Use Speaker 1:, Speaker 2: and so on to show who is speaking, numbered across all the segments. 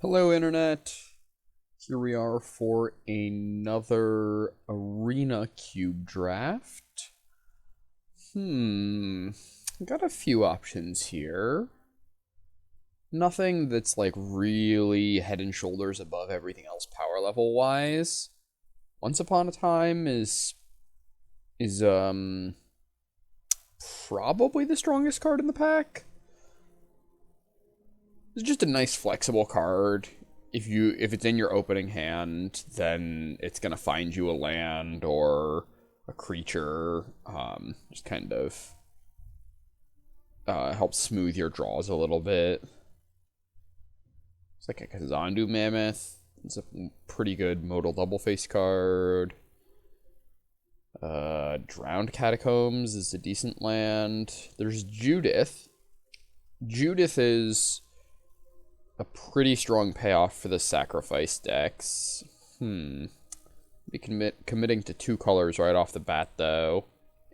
Speaker 1: Hello, Internet. Here we are for another Arena Cube draft. Got a few options here. Nothing that's like really head and shoulders above everything else power level wise. Once Upon a Time is probably the strongest card in the pack. It's just a nice flexible card. If it's in your opening hand, then it's gonna find you a land or a creature. Just kind of helps smooth your draws a little bit. It's like a Kazandu Mammoth. It's a pretty good modal double face card. Drowned Catacombs is a decent land. There's Judith. Judith is a pretty strong payoff for the sacrifice decks. Be committing to 2 colors right off the bat, though,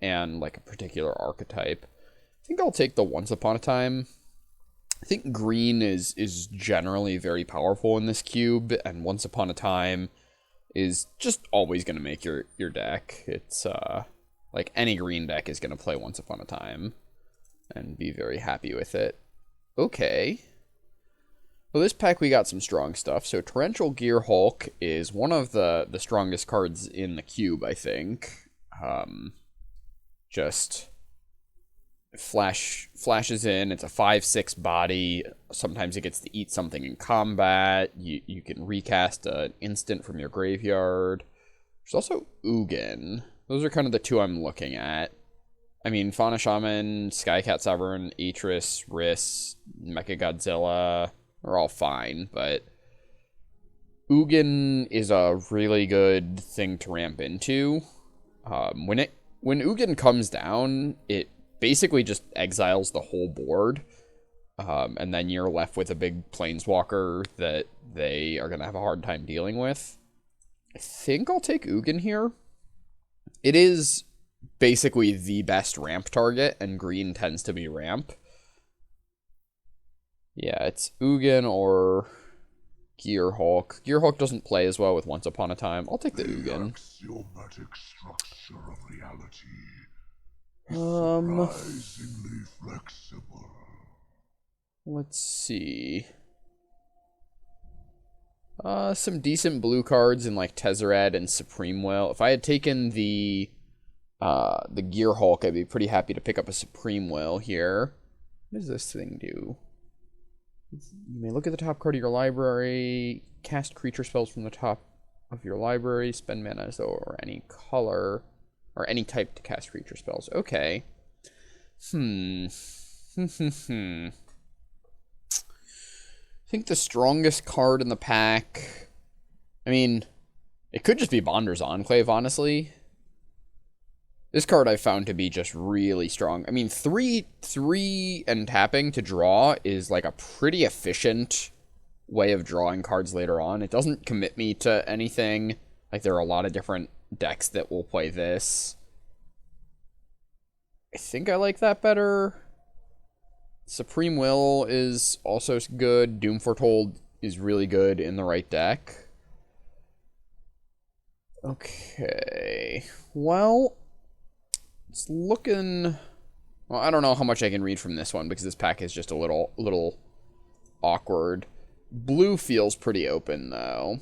Speaker 1: and like a particular archetype. I think I'll take the Once Upon a Time. I think green is generally very powerful in this cube, and Once Upon a Time is just always going to make your deck. It's like any green deck is going to play Once Upon a Time and be very happy with it. Okay. Well, this pack we got some strong stuff. So Torrential Gear Hulk is one of the strongest cards in the cube, I think. Just flashes in. It's a 5/6 body. Sometimes it gets to eat something in combat. You can recast an instant from your graveyard. There's also Ugin. Those are kind of the 2 I'm looking at. I mean, Fauna Shaman, Skycat Sovereign, Atris, Riss, Mechagodzilla are all fine, but Ugin is a really good thing to ramp into. When Ugin comes down, it basically just exiles the whole board, and then you're left with a big planeswalker that they are going to have a hard time dealing with. I think I'll take Ugin here. It is basically the best ramp target, and green tends to be ramp. Yeah, it's Ugin or Gear Hulk. Gear Hulk doesn't play as well with Once Upon a Time. I'll take the Ugin.
Speaker 2: Axiomatic structure of reality is surprisingly flexible.
Speaker 1: Let's see. Some decent blue cards in like Tezzeret and Supreme Will. If I had taken the Gear Hulk, I'd be pretty happy to pick up a Supreme Will here. What does this thing do? You may look at the top card of your library, cast creature spells from the top of your library, spend mana as though or any color, or any type to cast creature spells. Okay. I think the strongest card in the pack, I mean, it could just be Bonder's Enclave, honestly. This card I found to be just really strong. I mean, 3 and tapping to draw is like a pretty efficient way of drawing cards later on. It doesn't commit me to anything. Like, there are a lot of different decks that will play this. I think I like that better. Supreme Will is also good. Doom Foretold is really good in the right deck. Okay. Well, it's looking... Well, I don't know how much I can read from this one because this pack is just a little awkward. Blue feels pretty open, though.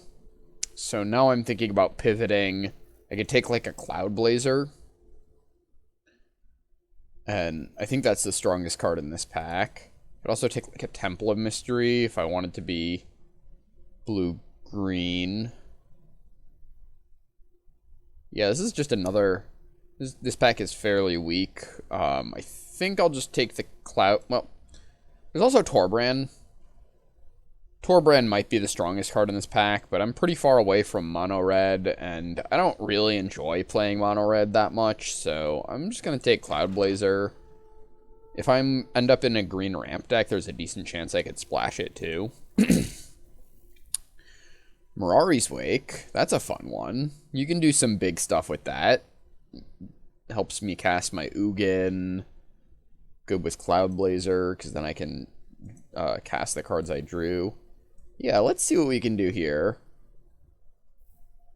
Speaker 1: So now I'm thinking about pivoting. I could take, like, a Cloudblazer. And I think that's the strongest card in this pack. I'd also take, like, a Temple of Mystery if I wanted to be blue-green. Yeah, this is just another... This pack is fairly weak. I think I'll just take the Cloud... Well, there's also Torbrand. Torbrand might be the strongest card in this pack, but I'm pretty far away from Mono Red, and I don't really enjoy playing Mono Red that much, so I'm just going to take Cloudblazer. If I end up in a green ramp deck, there's a decent chance I could splash it, too. Mirari's Wake. That's a fun one. You can do some big stuff with that. Helps me cast my Ugin. Good with Cloudblazer, because then I can cast the cards I drew. Yeah, let's see what we can do here.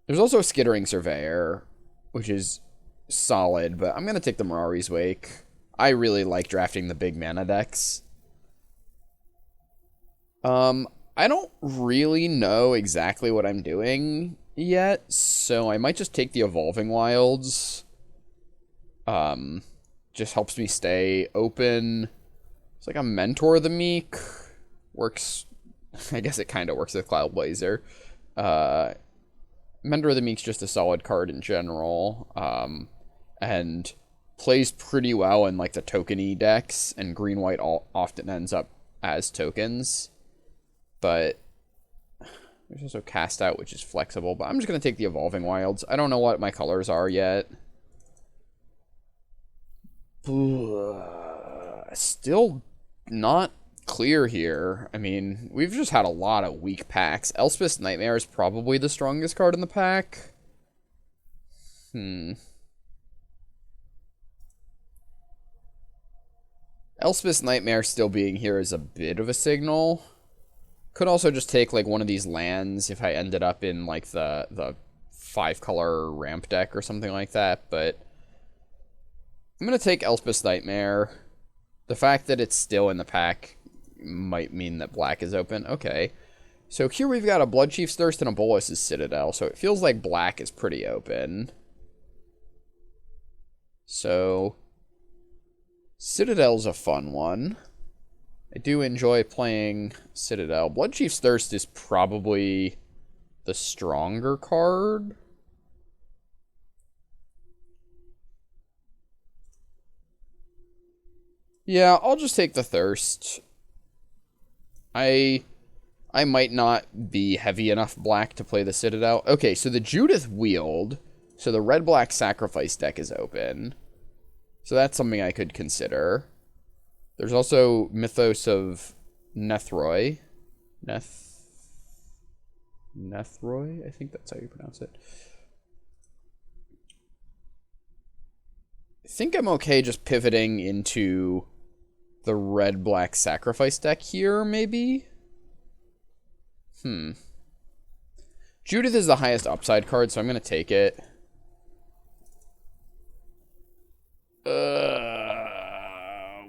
Speaker 1: There's also a Skittering Surveyor, which is solid, but I'm going to take the Mirari's Wake. I really like drafting the big mana decks. I don't really know exactly what I'm doing yet, so I might just take the Evolving Wilds. Just helps me stay open. It's like a Mentor of the Meek. Works, I guess it kind of works with Cloudblazer. Mentor of the Meek's just a solid card in general. And plays pretty well in like the tokeny decks, and green-white often ends up as tokens. But there's also Cast Out, which is flexible. But I'm just going to take the Evolving Wilds. I don't know what my colors are yet. Still not clear here. I mean, we've just had a lot of weak packs. Elspeth's Nightmare is probably the strongest card in the pack. Elspeth's Nightmare still being here is a bit of a signal. Could also just take, like, one of these lands if I ended up in, like, the 5-color ramp deck or something like that, but I'm going to take Elspeth's Nightmare. The fact that it's still in the pack might mean that black is open. Okay. So here we've got a Bloodchief's Thirst and a Bolas's Citadel, so it feels like black is pretty open. So Citadel's a fun one. I do enjoy playing Citadel. Bloodchief's Thirst is probably the stronger card. Yeah, I'll just take the Thirst. I might not be heavy enough black to play the Citadel. Okay, so the Judith Wield. So the red-black sacrifice deck is open. So that's something I could consider. There's also Mythos of Nethroi. Nethroi? I think that's how you pronounce it. I think I'm okay just pivoting into the red-black sacrifice deck here, maybe? Judith is the highest upside card, so I'm going to take it.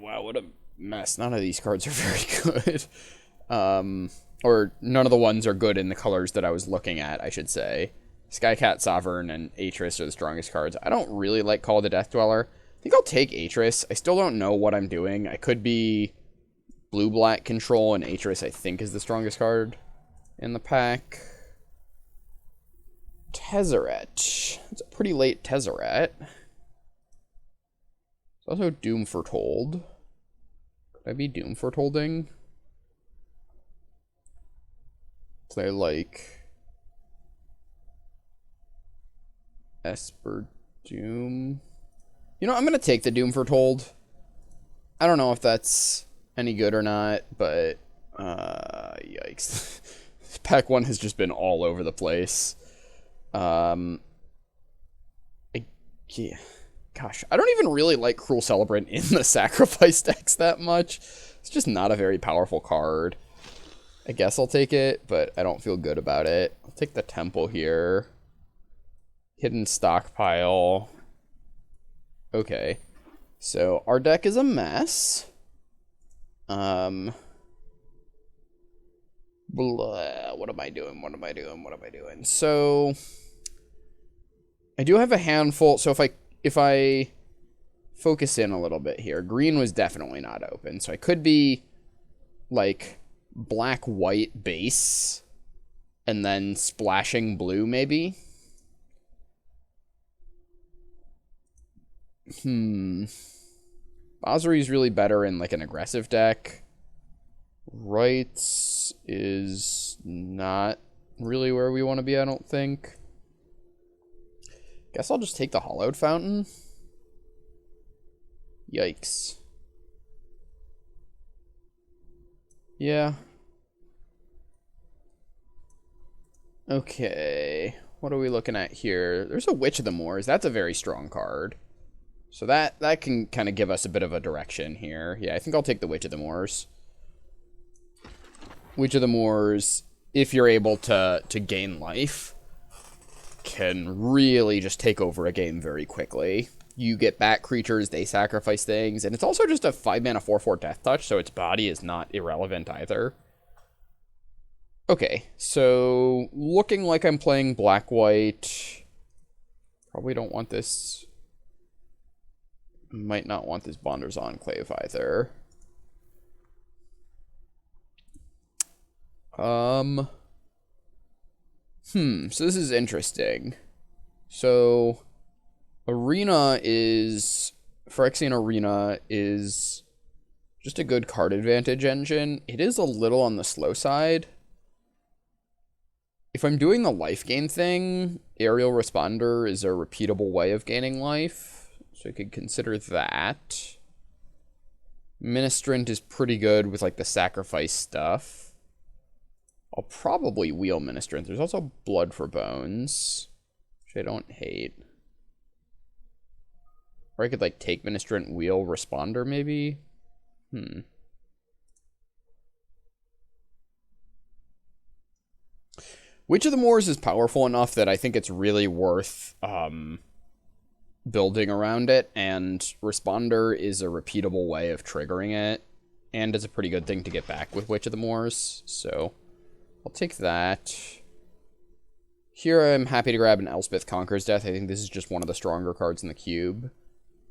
Speaker 1: Wow, what a mess. None of these cards are very good. Or none of the ones are good in the colors that I was looking at, I should say. Skycat, Sovereign, and Atris are the strongest cards. I don't really like Call of the Death Dweller. I think I'll take Atris. I still don't know what I'm doing. I could be blue-black control, and Atris I think is the strongest card in the pack. Tezzeret. It's a pretty late Tezzeret. It's also Doom Foretold. Could I be Doom Foretolding? Play like Esper Doom. You know, I'm going to take the Doom Foretold. I don't know if that's any good or not, but yikes. Pack 1 has just been all over the place. Gosh, I don't even really like Cruel Celebrant in the sacrifice decks that much. It's just not a very powerful card. I guess I'll take it, but I don't feel good about it. I'll take the Temple here. Hidden Stockpile. Okay. So, our deck is a mess. What am I doing? So, I do have a handful. So, if I focus in a little bit here, green was definitely not open. So, I could be, like, black-white base and then splashing blue, maybe. Bozzery is really better in, like, an aggressive deck. Rights is not really where we want to be, I don't think. Guess I'll just take the Hollowed Fountain. Yikes. Yeah. Okay. What are we looking at here? There's a Witch of the Moors. That's a very strong card. So that can kind of give us a bit of a direction here. Yeah, I think I'll take the Witch of the Moors. Witch of the Moors if you're able to gain life, can really just take over a game very quickly. You get back creatures, they sacrifice things, and it's also just a 5-mana 4/4 Death Touch, so its body is not irrelevant either. Okay, so looking like I'm playing black-white. Probably don't want this. Might not want this Bonder's Enclave either. So this is interesting. So, Arena is... Phyrexian Arena is just a good card advantage engine. It is a little on the slow side. If I'm doing the life gain thing, Aerial Responder is a repeatable way of gaining life, so I could consider that. Ministrant is pretty good with, like, the sacrifice stuff. I'll probably wheel Ministrant. There's also Blood for Bones, which I don't hate. Or I could, like, take Ministrant, wheel Responder, maybe? Witch of the Moors is powerful enough that I think it's really worth building around it, and Responder is a repeatable way of triggering it, and it's a pretty good thing to get back with Witch of the Moors, so I'll take that. Here I'm happy to grab an Elspeth Conquers Death. I think this is just one of the stronger cards in the cube.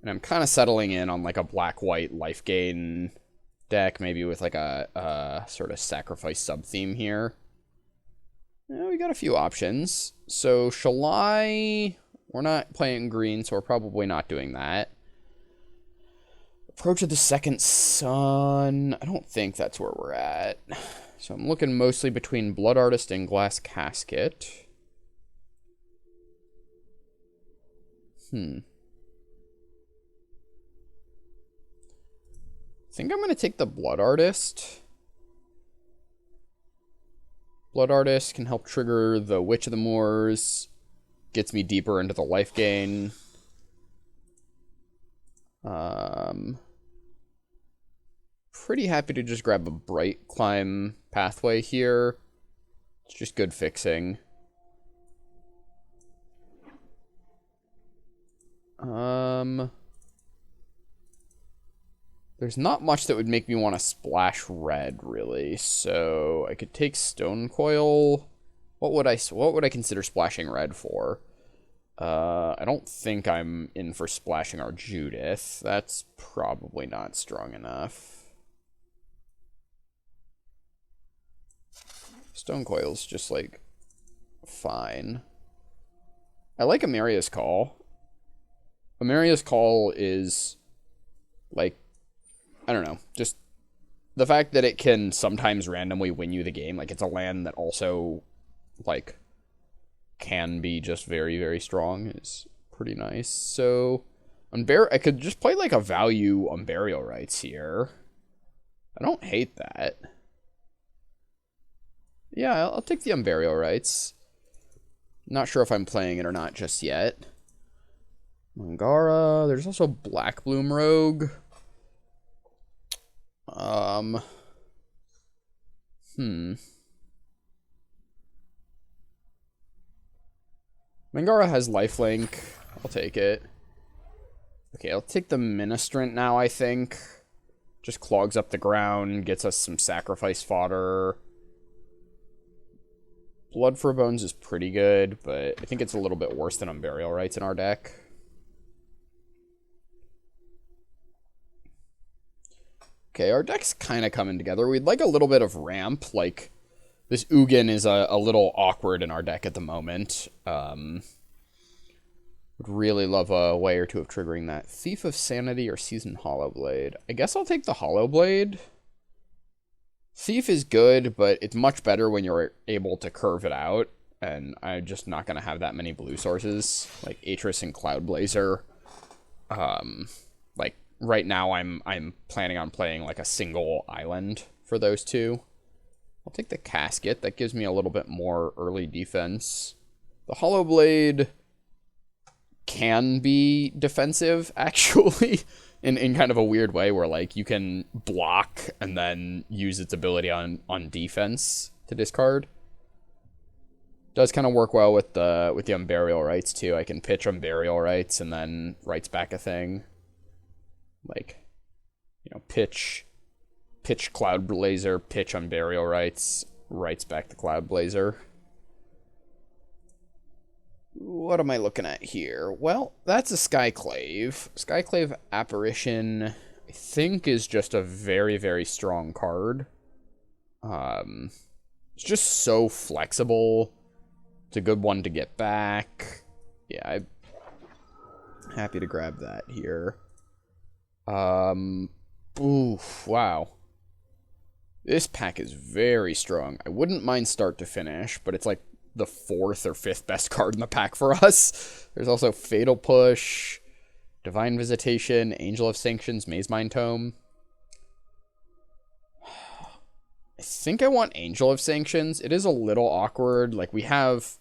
Speaker 1: And I'm kind of settling in on like a black-white life gain deck, maybe with like a sort of sacrifice sub-theme here. Yeah, we got a few options. So Shalai, we're not playing green, so we're probably not doing that. Approach of the Second Sun, I don't think that's where we're at. So I'm looking mostly between Blood Artist and Glass Casket. I think I'm going to take the Blood Artist. Blood Artist can help trigger the Witch of the Moors. Gets me deeper into the life gain. Pretty happy to just grab a Bright Climb pathway here. It's just good fixing. There's not much that would make me want to splash red, really. So I could take Stone Coil. What would I consider splashing red for? I don't think I'm in for splashing our Judith. That's probably not strong enough. Stone Coil's just, like, fine. I like Amaria's Call. Amaria's Call is, like, I don't know, just the fact that it can sometimes randomly win you the game. Like, it's a land that also, like, can be just very, very strong is pretty nice. So, I could just play, like, a value Unburial Rites here. I don't hate that. Yeah, I'll take the Unburial Rites. Not sure if I'm playing it or not just yet. Mangara. There's also Black Bloom Rogue. Mangara has lifelink. I'll take it. Okay, I'll take the Ministrant now, I think. Just clogs up the ground, gets us some sacrifice fodder. Blood for Bones is pretty good, but I think it's a little bit worse than Unburial Rites in our deck. Okay, our deck's kind of coming together. We'd like a little bit of ramp. Like, this Ugin is a little awkward in our deck at the moment. Would really love a way or two of triggering that. Thief of Sanity or Seasoned Hollowblade. I guess I'll take the Hollowblade. Thief is good, but it's much better when you're able to curve it out. And I'm just not going to have that many blue sources. Like Atris and Cloudblazer. Like, right now I'm planning on playing like a single island for those two. I'll take the Casket. That gives me a little bit more early defense. The Hollowblade can be defensive, actually, in kind of a weird way where, like, you can block and then use its ability on defense to discard. Does kind of work well with the Unburial Rights too. I can pitch Unburial Rights and then writes back a thing. Like, you know, pitch Cloudblazer, pitch Unburial Rights, writes back the Cloudblazer. What am I looking at here? Well, that's a Skyclave. Skyclave Apparition, I think, is just a very, very strong card. It's just so flexible. It's a good one to get back. Yeah, I'm happy to grab that here. Oof, wow. This pack is very strong. I wouldn't mind start to finish, but it's like the 4th or 5th best card in the pack for us. There's also Fatal Push, Divine Visitation, Angel of Sanctions, Mazemind Tome. I think I want Angel of Sanctions. It is a little awkward. Like, we have...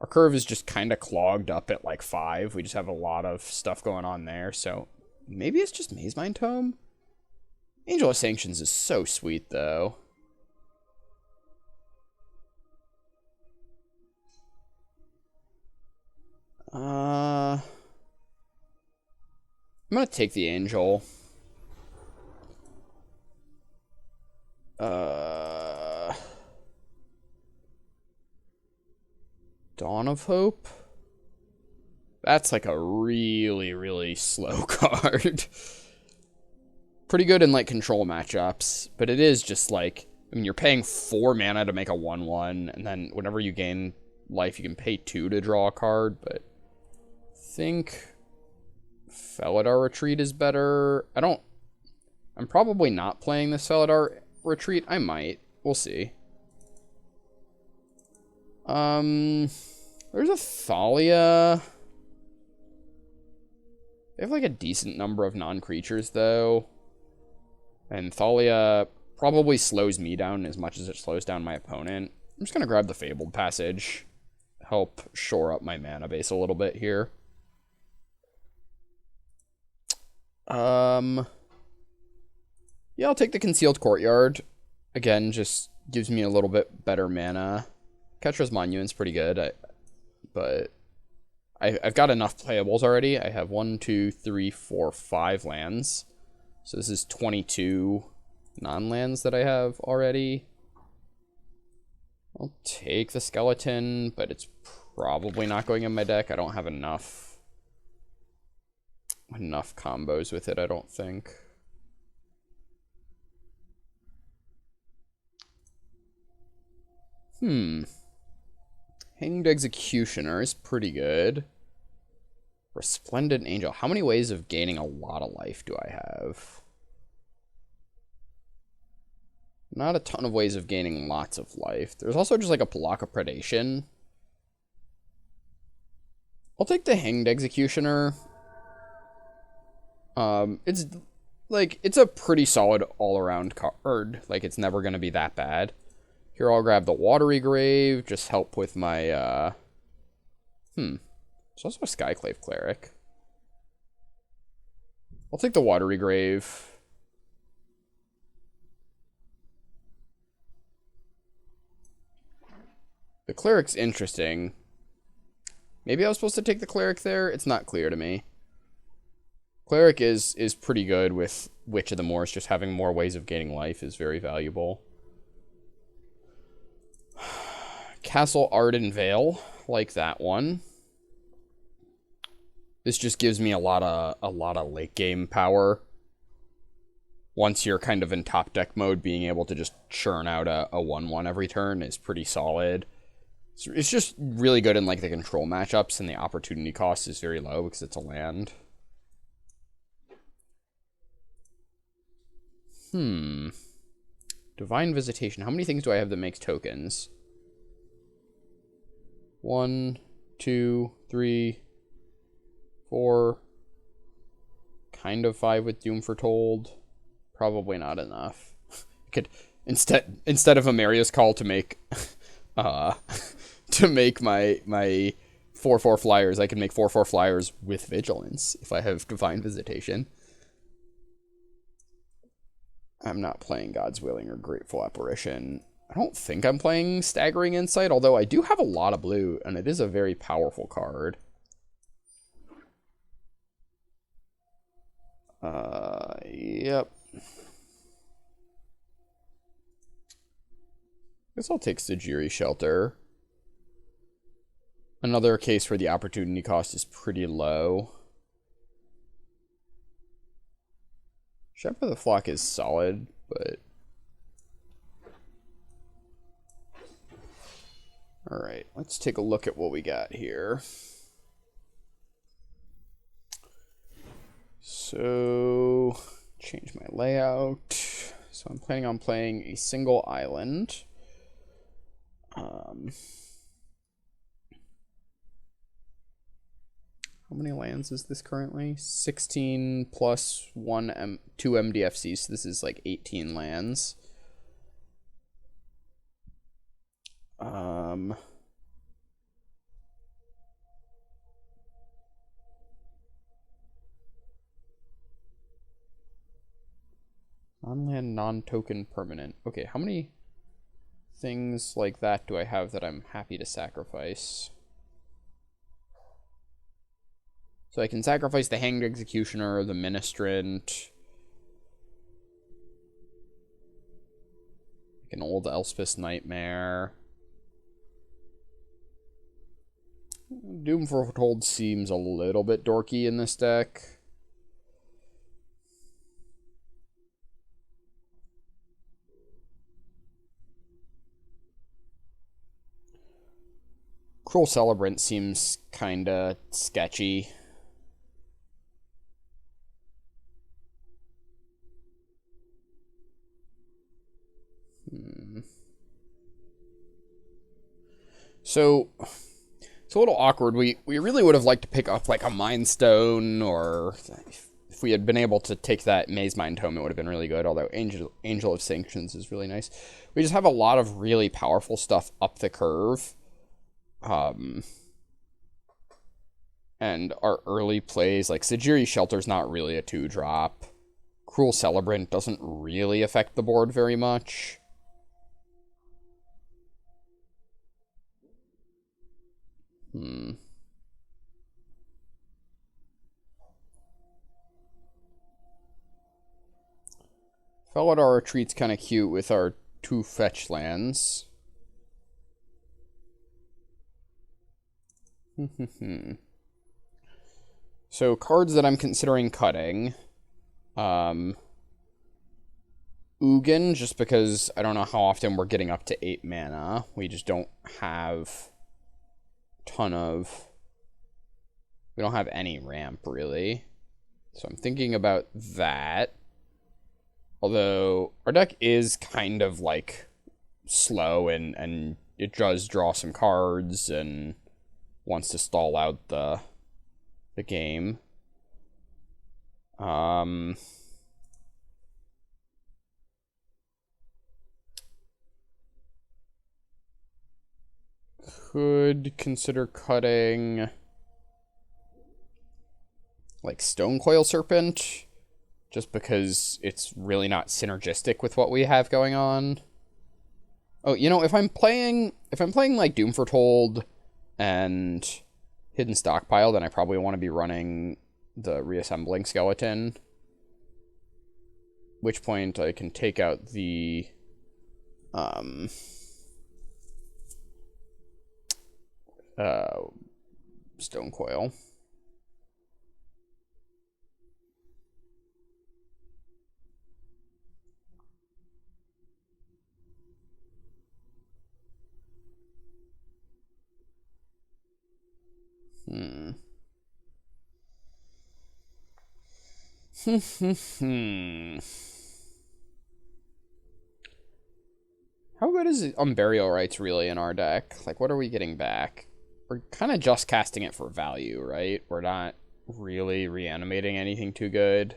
Speaker 1: Our curve is just kind of clogged up at, like, 5. We just have a lot of stuff going on there, so... Maybe it's just Mazemind Tome? Angel of Sanctions is so sweet, though. I'm gonna take the Angel. Dawn of Hope? That's like a really, really slow card. Pretty good in, like, control matchups, but it is just, like... I mean, you're paying 4 mana to make a 1/1, and then whenever you gain life, you can pay 2 to draw a card, but... I think... Felidar Retreat is better. I'm probably not playing this Felidar Retreat. I might. We'll see. There's a Thalia. They have, like, a decent number of non-creatures, though. And Thalia probably slows me down as much as it slows down my opponent. I'm just going to grab the Fabled Passage. Help shore up my mana base a little bit here. Yeah, I'll take the Concealed Courtyard. Again, just gives me a little bit better mana. Ketra's Monument's pretty good, but I've got enough playables already. I have 1, 2, 3, 4, 5 lands. So this is 22 non-lands that I have already. I'll take the Skeleton, but it's probably not going in my deck. I don't have enough combos with it, I don't think. Hanged Executioner is pretty good. Resplendent Angel. How many ways of gaining a lot of life do I have? Not a ton of ways of gaining lots of life. There's also just like a Palaka Predation. I'll take the Hanged Executioner. It's a pretty solid all-around card. Like, it's never going to be that bad. Here, I'll grab the Watery Grave. Just help with my, There's also a Skyclave Cleric. I'll take the Watery Grave. The Cleric's interesting. Maybe I was supposed to take the Cleric there? It's not clear to me. Cleric is pretty good with Witch of the Moors. Just having more ways of gaining life is very valuable. Castle Arden Vale, like that one. This just gives me a lot of late game power. Once you're kind of in top deck mode, being able to just churn out a 1/1 every turn is pretty solid. It's just really good in, like, the control matchups, and the opportunity cost is very low because it's a land. Divine Visitation. How many things do I have that makes tokens? 1, 2, 3, 4. Kind of 5 with Doom Foretold. Probably not enough. I could instead of a Marius Call to make to make my 4/4 flyers, I can make 4/4 flyers with Vigilance if I have Divine Visitation. I'm not playing God's Willing or Grateful Apparition. I don't think I'm playing Staggering Insight, although I do have a lot of blue, and it is a very powerful card. Yep. Guess I'll take Sejiri Shelter. Another case where the opportunity cost is pretty low. Shepherd of the Flock is solid, but... Alright, let's take a look at what we got here. So, change my layout. So I'm planning on playing a single island. How many lands is this currently? 16 plus 2 MDFCs, so this is like 18 lands. Non-land, non-token, permanent. Okay, how many things like that do I have that I'm happy to sacrifice? So I can sacrifice the Hanged Executioner, the Ministrant, like an old Elspeth's Nightmare. Doom Foretold seems a little bit dorky in this deck. Cruel Celebrant seems kinda sketchy. So it's a little awkward. We really would have liked to pick up like a Mind Stone, or if we had been able to take that Maze Mind Tome, it would have been really good. Although Angel of Sanctions is really nice. We just have a lot of really powerful stuff up the curve. And our early plays, like Sejiri Shelter's not really a 2-drop. Cruel Celebrant doesn't really affect the board very much. Felidar Retreat's kind of cute with our 2 fetch lands. So cards that I'm considering cutting. Ugin, just because I don't know how often we're getting up to 8 mana. We just don't have a ton of... We don't have any ramp, really. So I'm thinking about that. Although, our deck is kind of, like, slow, and it does draw some cards, and wants to stall out the game. Could consider cutting like Stonecoil Serpent, just because it's really not synergistic with what we have going on. Oh, you know, if I'm playing like Doom Foretold and Hidden Stockpile, then I probably want to be running the Reassembling Skeleton. Which point I can take out the Stonecoil. How good is Unburial Rites really in our deck? Like, what are we getting back? We're kind of just casting it for value, right? We're not really reanimating anything too good.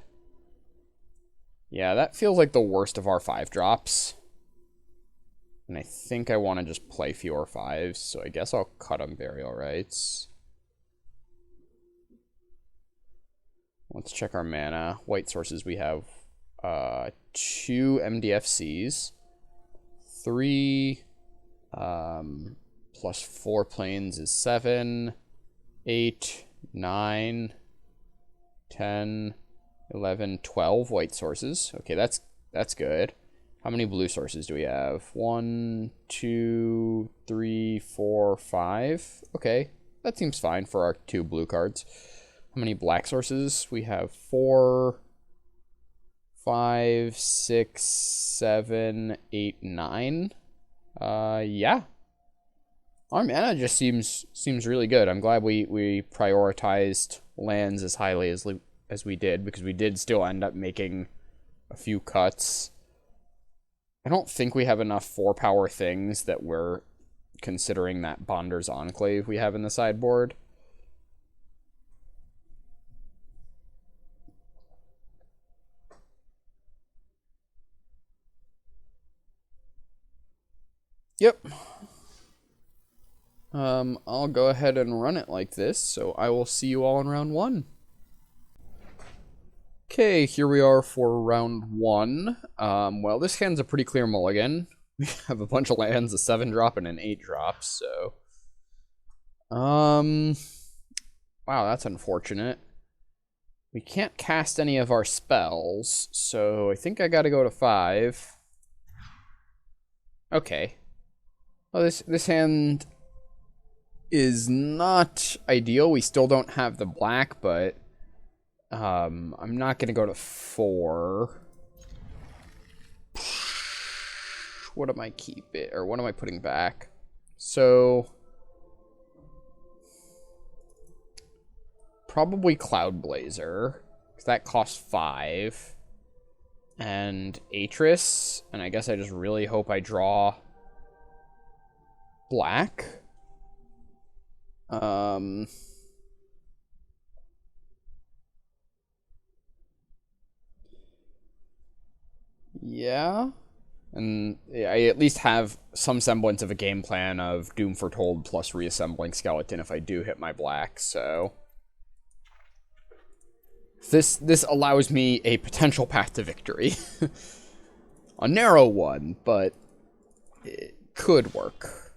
Speaker 1: Yeah, that feels like the worst of our 5-drops. And I think I want to just play fewer 5s, so I guess I'll cut Unburial Rites. Let's check our mana. White sources, we have 2 MDFCs, 3. Plus 4 planes is 7. 8, 9, 10, 11, 12 white sources. Okay, that's good. How many blue sources do we have? 1, 2, 3, 4, 5. Okay, that seems fine for our 2 blue cards. How many black sources? We have 4, 5, 6, 7, 8, 9. Yeah. Our mana just seems really good. I'm glad we prioritized lands as highly as we did, because we did still end up making a few cuts. I don't think we have enough 4-power things that we're considering that Bonder's Enclave we have in the sideboard. Yep. I'll go ahead and run it like this, so I will see you all in round 1. Okay, here we are for round 1. Well, this hand's a pretty clear mulligan. We have a bunch of lands, a 7-drop and an 8-drop, so... Wow, that's unfortunate. We can't cast any of our spells, so I think I gotta go to 5. Okay. Well, this hand is not ideal. We still don't have the black, but I'm not gonna go to 4. What am I keeping, or what am I putting back? So probably Cloudblazer, because that costs 5, and Atris, and I guess I just really hope I draw black. Yeah. And I at least have some semblance of a game plan of Doom Foretold plus Reassembling Skeleton if I do hit my black, so... This allows me a potential path to victory. A narrow one, but it could work.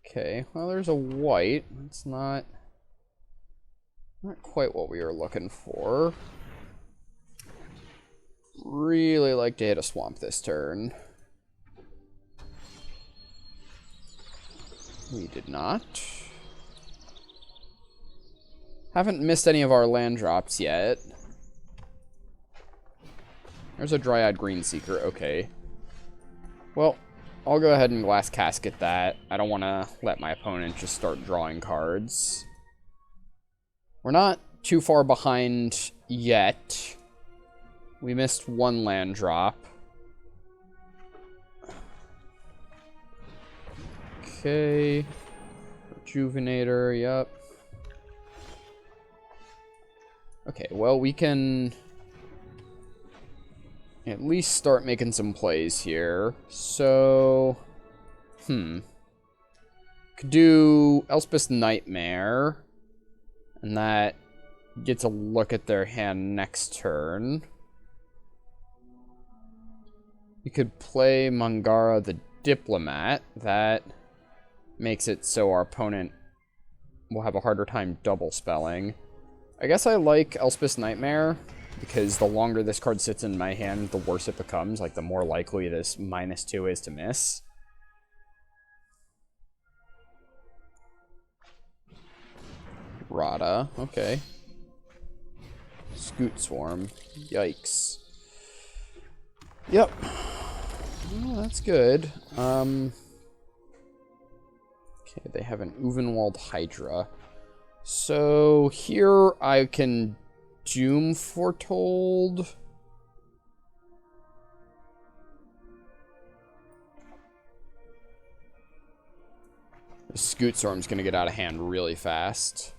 Speaker 1: Okay, well, there's a white. It's not quite what we were looking for. Really like to hit a swamp this turn. We did not. Haven't missed any of our land drops yet. There's a Dryad Greenseeker, okay. Well, I'll go ahead and Glass Casket that. I don't want to let my opponent just start drawing cards. We're not too far behind yet. We missed 1 land drop. Okay. Rejuvenator, yep. Okay, well, we can at least start making some plays here. So, could do Elspeth's Nightmare, and that gets a look at their hand next turn. We could play Mangara the Diplomat. That makes it so our opponent will have a harder time double spelling. I guess I like Elspeth's Nightmare, because the longer this card sits in my hand, the worse it becomes. Like, the more likely this -2 is to miss. Rada, okay. Scoot Swarm, yikes. Yep. Well, that's good. Okay, they have an Uvenwald Hydra. So here I can Doom Foretold. The Scoot Storm's gonna get out of hand really fast.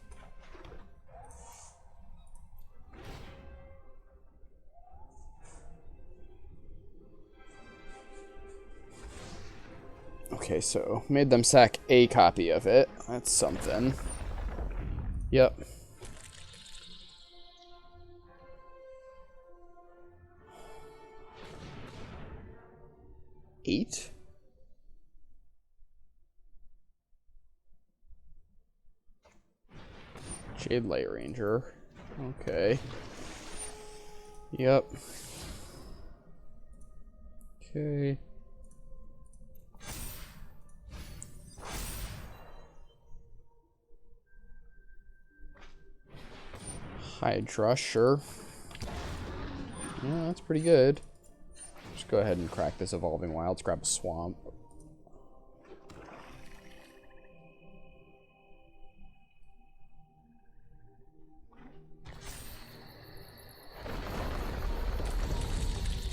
Speaker 1: Okay, so made them sack a copy of it. That's something. Yep. Eight? Jade Light Ranger. Okay. Yep. Okay. Hydra, sure. Yeah, that's pretty good. Just go ahead and crack this Evolving Wilds, grab a Swamp.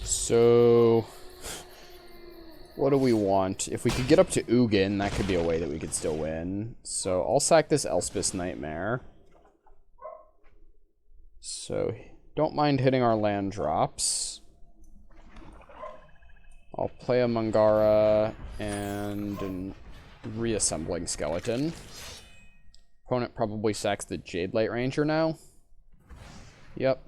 Speaker 1: So, what do we want? If we could get up to Ugin, that could be a way that we could still win. So, I'll sack this Elspeth's Nightmare. So, don't mind hitting our land drops. I'll play a Mangara and a reassembling skeleton. Opponent probably sacks the Jade Light Ranger now. Yep.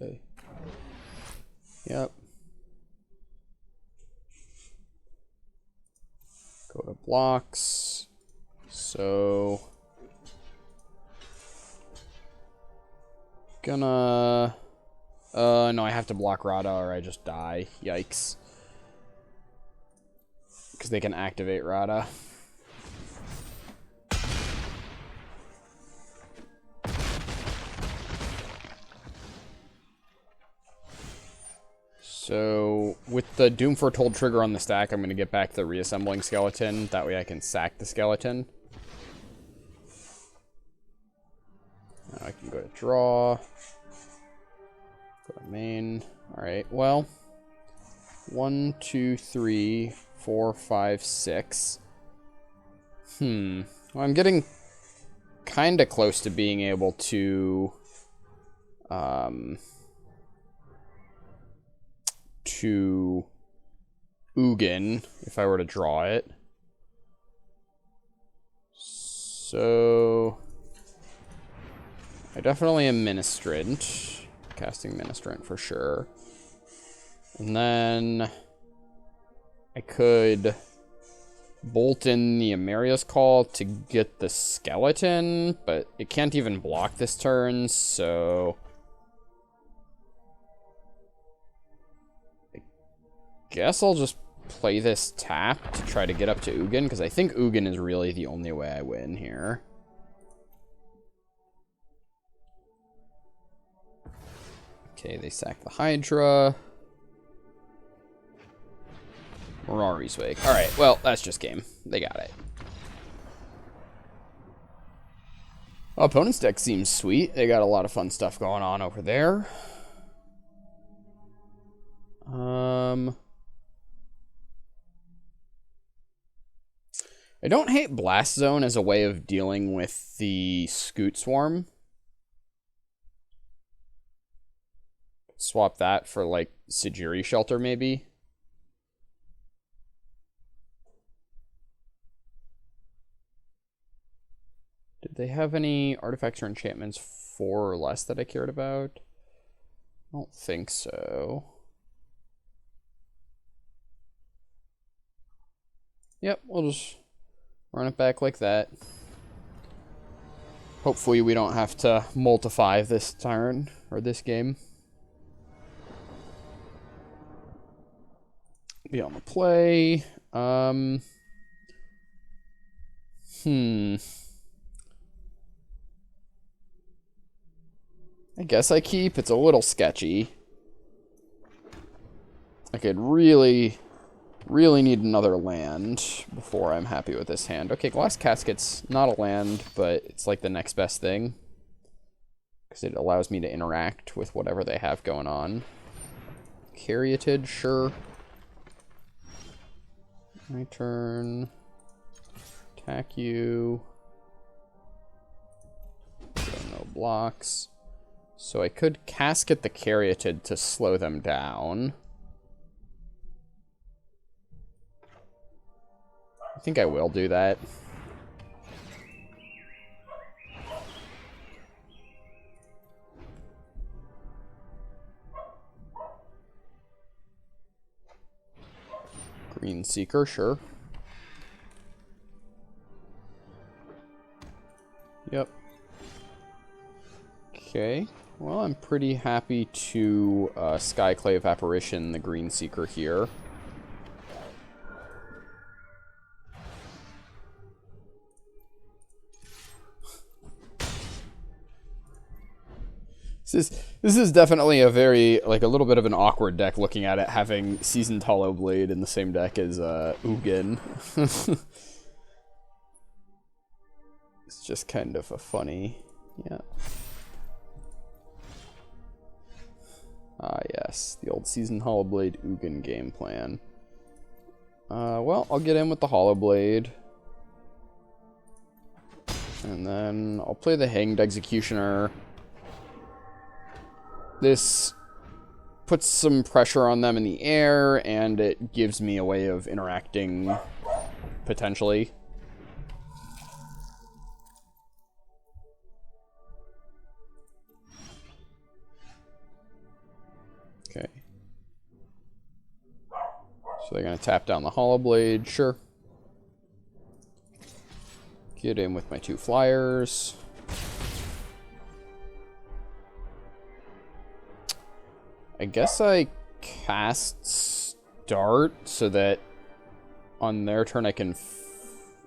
Speaker 1: Okay. Yep. Go to blocks. So gonna no, I have to block Rada or I just die. Yikes. Because they can activate Rada. So, with the Doom Foretold trigger on the stack, I'm going to get back the reassembling skeleton. That way I can sack the skeleton. Now I can go to draw. Go to main. Alright, well. 1, 2, 3, 4, 5, 6. Well, I'm getting kind of close to being able to... to Ugin, if I were to draw it. So I definitely am Ministrant. Casting Ministrant for sure. And then I could bolt in the Ameria's Call to get the skeleton, but it can't even block this turn, so guess I'll just play this tap to try to get up to Ugin, because I think Ugin is really the only way I win here. Okay, they sack the Hydra. Mirari's Wake. Alright, well, that's just game. They got it. Opponent's deck seems sweet. They got a lot of fun stuff going on over there. I don't hate Blast Zone as a way of dealing with the Scoot Swarm. Swap that for, like, Sejiri Shelter, maybe. Did they have any artifacts or enchantments 4 or less that I cared about? I don't think so. Yep, we'll just run it back like that. Hopefully we don't have to multiply this turn, or this game. Be on the play. I guess I keep. It's a little sketchy. I could really need another land before I'm happy with this hand. Okay, Glass Casket's not a land, but it's like the next best thing. Because it allows me to interact with whatever they have going on. Caryatid, sure. My turn. Attack you. No blocks. So I could Casket the Caryatid to slow them down. I think I will do that. Green Seeker, sure. Yep. Okay. Well, I'm pretty happy to Skyclave Apparition the Green Seeker here. This is definitely a very, like, a little bit of an awkward deck looking at it, having Seasoned Hollowblade in the same deck as Ugin. It's just kind of a funny, yeah. Ah, yes, the old Seasoned Hollowblade Ugin game plan. Well, I'll get in with the Hollowblade. And then I'll play the Hanged Executioner. This puts some pressure on them in the air, and it gives me a way of interacting, potentially. Okay. So they're going to tap down the Hollowblade, sure. Get in with my 2 flyers. I guess I cast Start so that on their turn I can,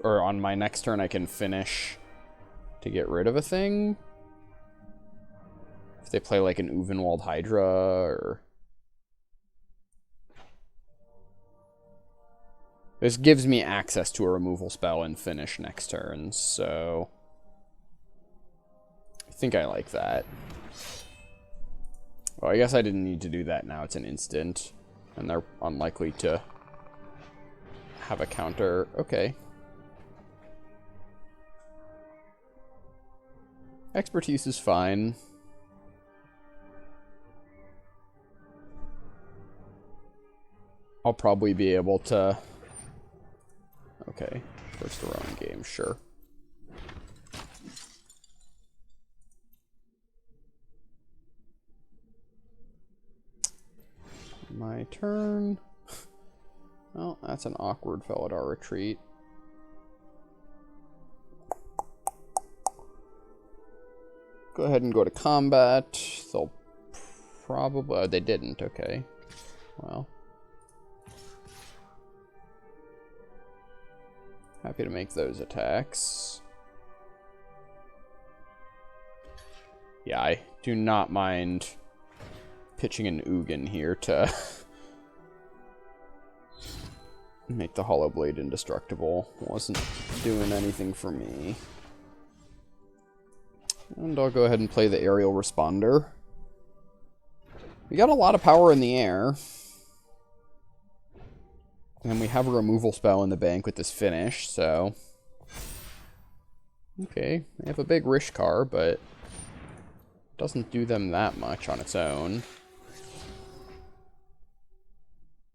Speaker 1: or on my next turn I can finish to get rid of a thing. If they play like an Uvenwald Hydra or... This gives me access to a removal spell and finish next turn, so... I think I like that. Well, I guess I didn't need to do that now. It's an instant, and they're unlikely to have a counter. Okay. Expertise is fine. I'll probably be able to... Okay, first the Rowan game, sure. My turn. Well, that's an awkward Felidar retreat. Go ahead and go to combat. They'll probably... Oh, they didn't, okay. Well. Happy to make those attacks. Yeah, I do not mind pitching an Ugin here to make the Hollowblade indestructible. Wasn't doing anything for me. And I'll go ahead and play the Aerial Responder. We got a lot of power in the air. And we have a removal spell in the bank with this finish, so... Okay, they have a big Rishkar, but... doesn't do them that much on its own.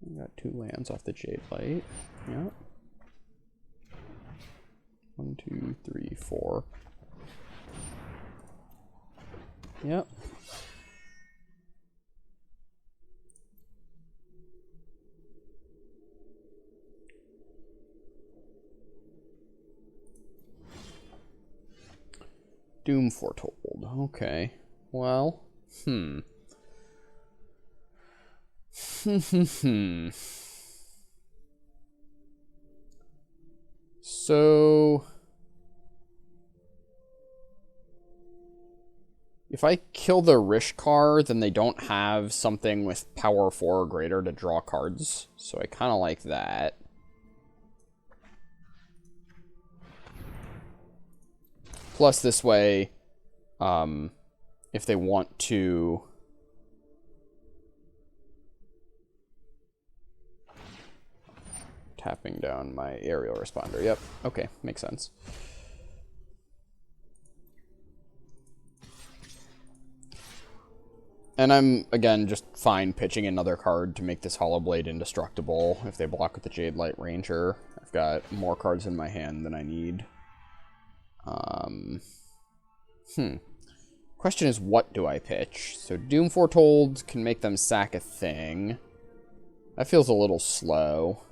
Speaker 1: We got 2 lands off the Jade Light. Yep. 1, 2, 3, 4. Yep. Doom Foretold. Okay. Well, So, if I kill the Rishkar, then they don't have something with power 4 or greater to draw cards. So I kind of like that. Plus, this way, if they want to... Tapping down my Aerial Responder. Yep, okay, makes sense. And I'm, again, just fine pitching another card to make this Hollowblade indestructible if they block with the Jade Light Ranger. I've got more cards in my hand than I need. Question is, what do I pitch? So Doom Foretold can make them sack a thing. That feels a little slow.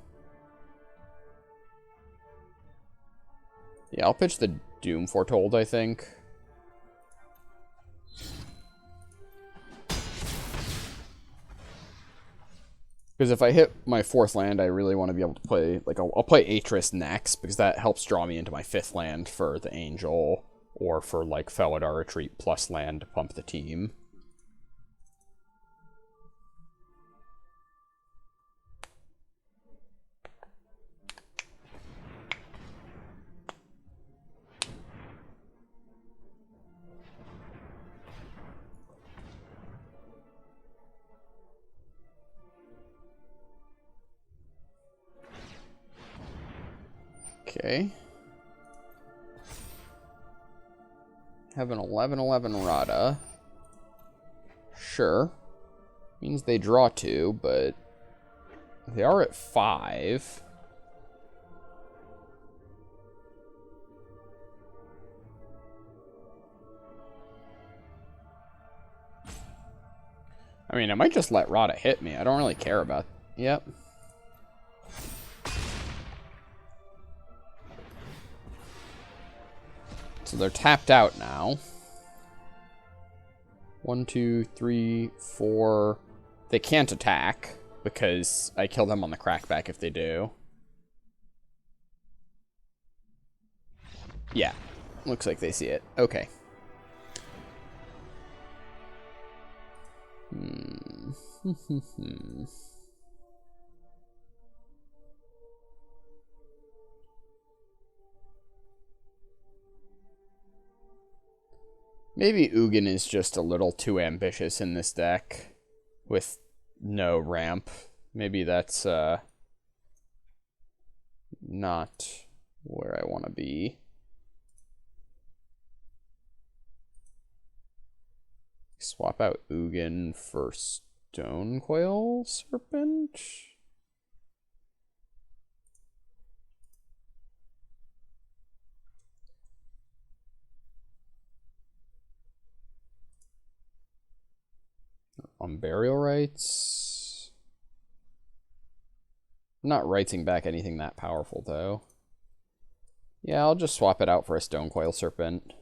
Speaker 1: Yeah, I'll pitch the Doom Foretold, I think. Because if I hit my 4th land, I really want to be able to play, like, I'll play Atris next, because that helps draw me into my 5th land for the Angel, or for, like, Felidar Retreat plus land to pump the team. Okay. Have an 11/11 Rada. Sure. Means they draw 2, but they are at 5. I mean, I might just let Rada hit me. I don't really care about... Yep. So they're tapped out now. 1, 2, 3, 4. They can't attack because I kill them on the crackback if they do. Yeah. Looks like they see it. Okay. Maybe Ugin is just a little too ambitious in this deck with no ramp. Maybe that's not where I want to be. Swap out Ugin for Stonecoil Serpent. On Burial Rites. I'm not writing back anything that powerful, though. Yeah, I'll just swap it out for a Stonecoil Serpent.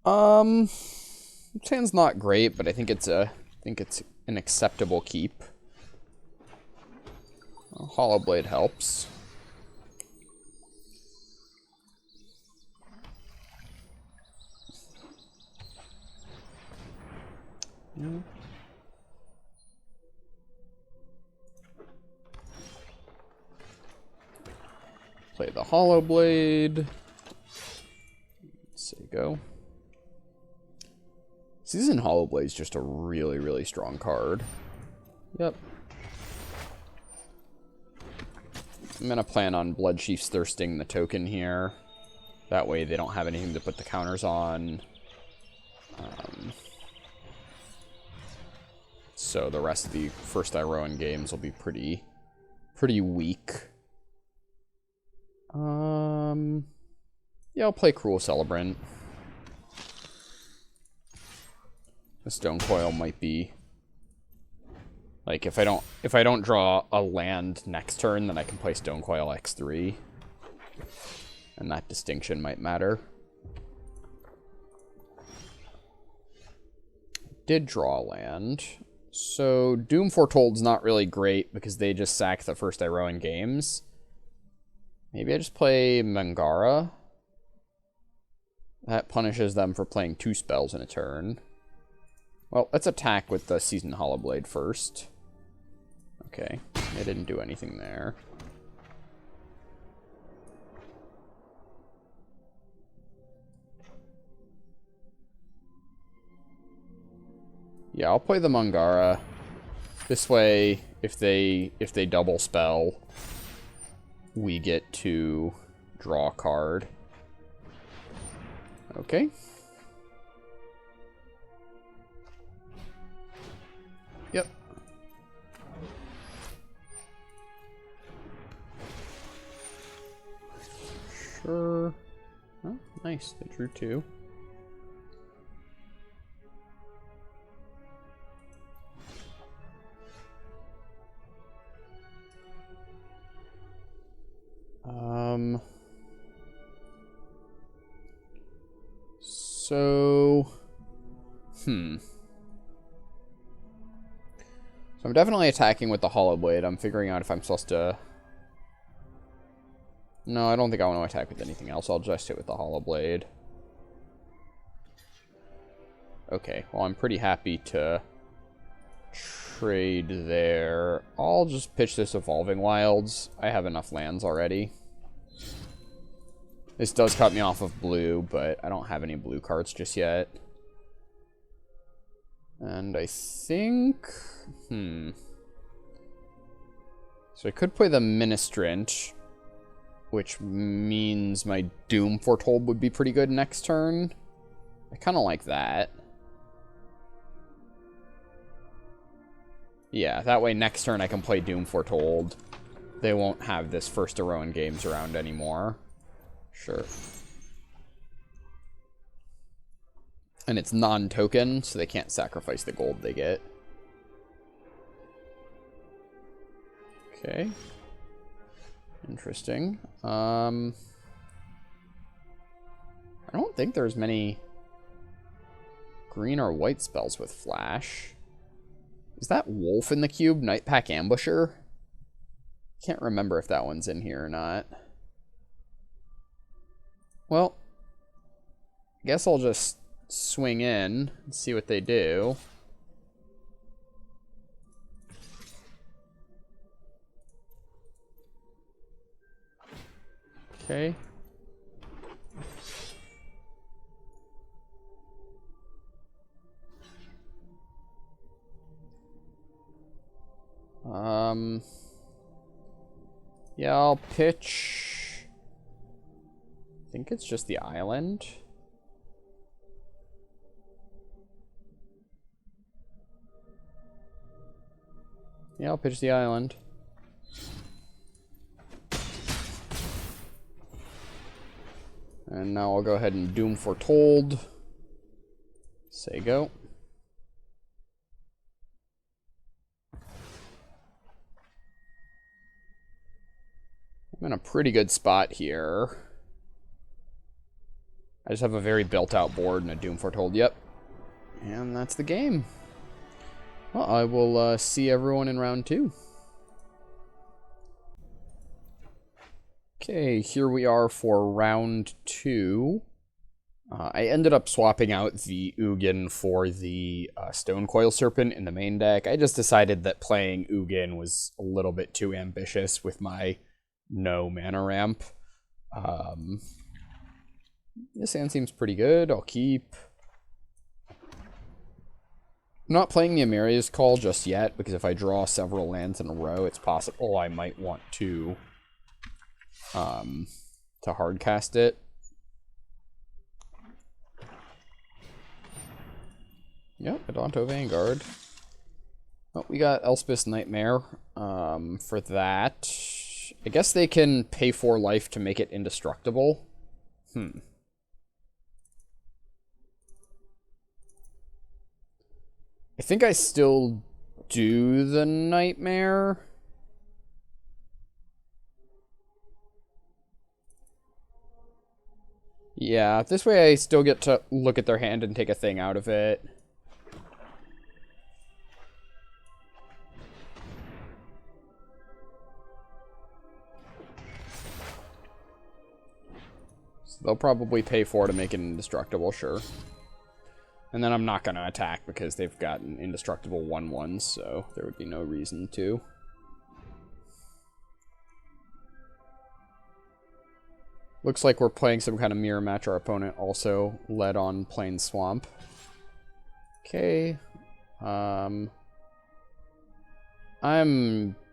Speaker 1: This hand's not great, but I think it's an acceptable keep. Hollow Blade helps. Play the Hollow Blade. Say go. Season Hollow Blade is just a really, really strong card. Yep. I'm gonna plan on Bloodchief's Thirsting the token here. That way they don't have anything to put the counters on. So the rest of the first Iroan games will be pretty weak. Yeah, I'll play Cruel Celebrant. The Stonecoil might be like if I don't draw a land next turn, then I can play Stonecoil X3. And that distinction might matter. Did draw a land. So Doom Foretold's not really great because they just sack the first Iroan games. Maybe I just play Mangara. That punishes them for playing 2 spells in a turn. Well, let's attack with the Season Hollow Blade first. Okay, they didn't do anything there. Yeah, I'll play the Mangara. This way, if they double spell, we get to draw a card. Okay. Yep. Sure. Nice, they drew 2. So, So I'm definitely attacking with the Hollow Blade. I'm figuring out if I'm supposed to... No, I don't think I want to attack with anything else. I'll just hit with the Hollow Blade. Okay, well, I'm pretty happy to trade there. I'll just pitch this Evolving Wilds. I have enough lands already. This does cut me off of blue, but I don't have any blue cards just yet. And I think... So I could play the Ministrant, which means my Doom Foretold would be pretty good next turn. I kind of like that. Yeah, that way next turn I can play Doom Foretold. They won't have this first to ruin games around anymore. Sure. And it's non-token, so they can't sacrifice the gold they get. Okay. Interesting. I don't think there's many green or white spells with flash. Is that Wolf in the cube? Nightpack Ambusher? Can't remember if that one's in here or not. Well, I guess I'll just swing in and see what they do. Okay. Yeah, I'll pitch. I think it's just the island. Yeah, I'll pitch the island. And now I'll go ahead and Doom Foretold. Say go. I'm in a pretty good spot here. I just have a very built-out board and a Doom Foretold. Yep. And that's the game. Well, I will see everyone in round 2. Okay, here we are for round 2. I ended up swapping out the Ugin for the Stone Coil Serpent in the main deck. I just decided that playing Ugin was a little bit too ambitious with my no mana ramp. This hand seems pretty good. I'll keep. I'm not playing the Amaria's Call just yet, because if I draw several lands in a row, it's possible I might want to hardcast it. Yep, Adonto Vanguard. Oh, we got Elspeth's Nightmare for that. I guess they can pay 4 life to make it indestructible. I think I still do the Nightmare. Yeah, this way I still get to look at their hand and take a thing out of it. So they'll probably pay 4 to make it indestructible, sure. And then I'm not going to attack because they've got an indestructible 1/1, so there would be no reason to. Looks like we're playing some kind of mirror match. Our opponent also led on Plain Swamp. Okay. I'm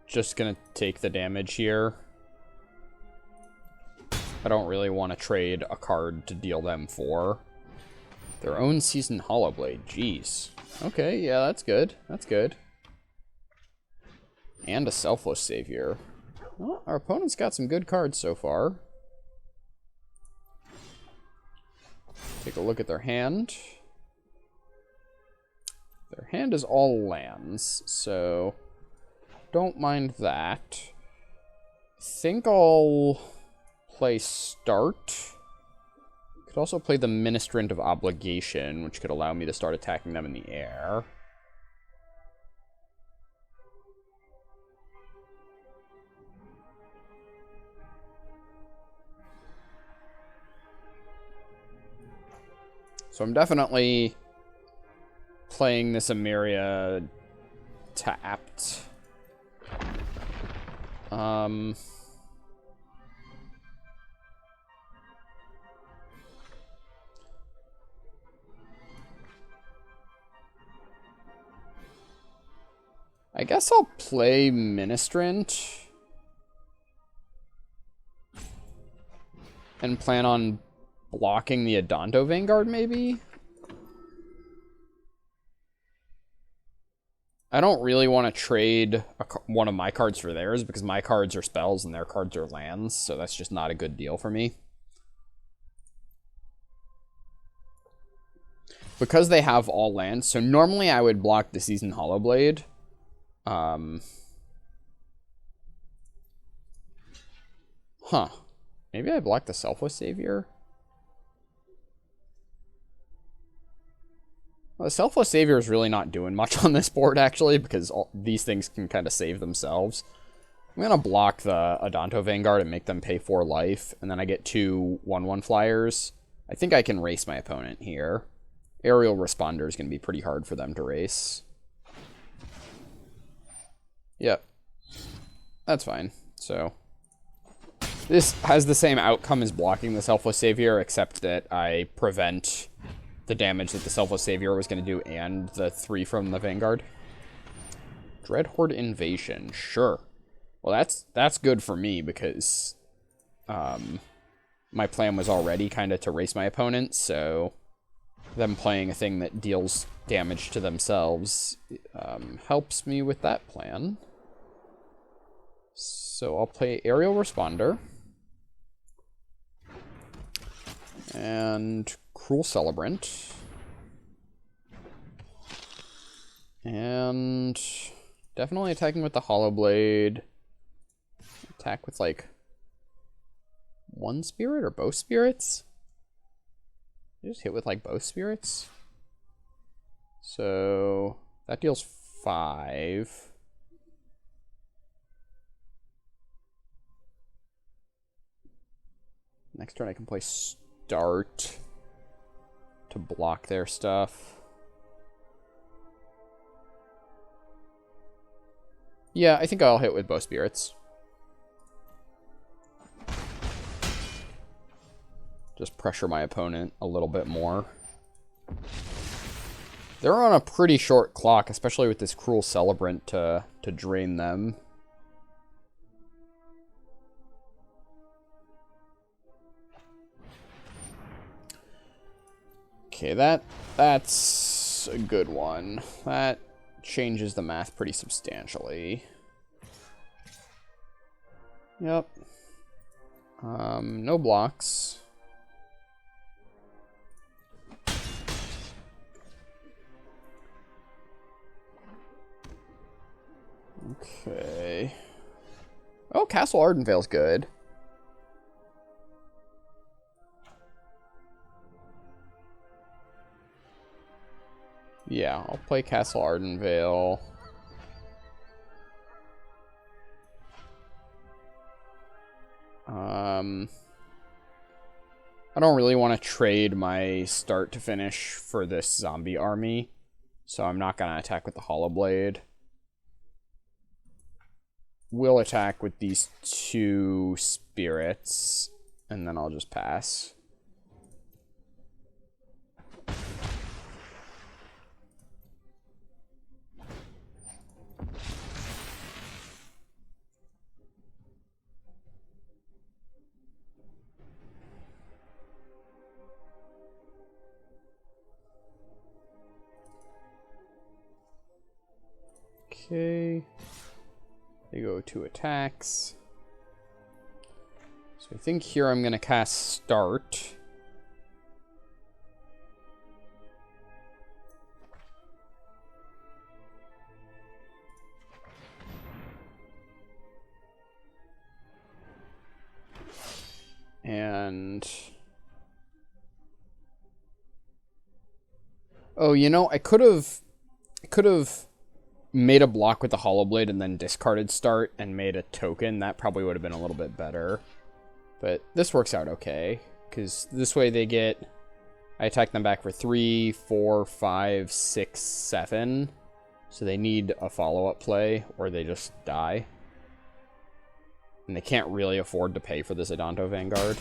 Speaker 1: just going to take the damage here. I don't really want to trade a card to deal them 4. Their own Seasoned Hollowblade. Jeez. Okay, yeah, that's good. That's good. And a Selfless Savior. Well, our opponent's got some good cards so far. Take a look at their hand. Their hand is all lands, so don't mind that. I think I'll play Start. Could also play the Ministrant of Obligation, which could allow me to start attacking them in the air. So I'm definitely playing this Emeria tapped. I guess I'll play Ministrant and plan on blocking the Adonto Vanguard, maybe? I don't really want to trade one of my cards for theirs because my cards are spells and their cards are lands, so that's just not a good deal for me. Because they have all lands, so normally I would block the Seasoned Hollowblade. Maybe I block the Selfless Savior? Well, the Selfless Savior is really not doing much on this board, actually, because these things can kind of save themselves. I'm going to block the Adonto Vanguard and make them pay 4 life, and then I get 2 1/1 flyers. I think I can race my opponent here. Aerial Responder is going to be pretty hard for them to race. Yep. That's fine. So this has the same outcome as blocking the Selfless Savior, except that I prevent the damage that the Selfless Savior was going to do and the 3 from the Vanguard. Dreadhorde Invasion. Sure. Well, that's good for me because my plan was already kind of to race my opponent, so them playing a thing that deals damage to themselves helps me with that plan. So I'll play Aerial Responder and Cruel Celebrant and definitely attacking with the Hollowblade. Attack with like 1 spirit or both spirits? You just hit with like both spirits. So that deals 5. Next turn I can play Start to block their stuff. Yeah, I think I'll hit with both spirits. Just pressure my opponent a little bit more. They're on a pretty short clock, especially with this Cruel Celebrant to drain them. Okay, that's a good one. That changes the math pretty substantially. Yep. No blocks. Okay. Oh, Castle Ardenvale's good. Yeah, I'll play Castle Ardenvale. I don't really want to trade my start to finish for this zombie army, so I'm not going to attack with the Hollowblade. We'll attack with these 2 spirits, and then I'll just pass. Okay. They go 2 attacks. So I think here I'm going to cast Start. land. Oh, you know, I could have made a block with the Hollow Blade and then discarded start and made a token. That probably would have been a little bit better. But this works out okay, because this way they get... I attack them back for 3, 4, 5, 6, 7. So they need a follow-up play, or they just die. And they can't really afford to pay for this Adanto Vanguard.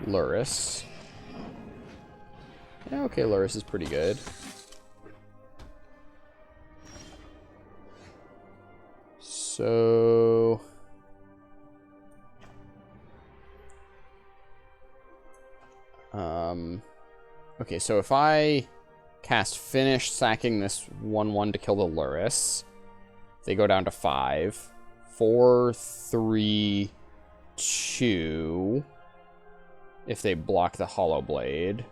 Speaker 1: Luris. Yeah, okay, Luris is pretty good. So... okay, so if I cast Finish, sacking this 1/1 to kill the Luris, they go down to 5. 4, 3, 2... if they block the Hollow Blade,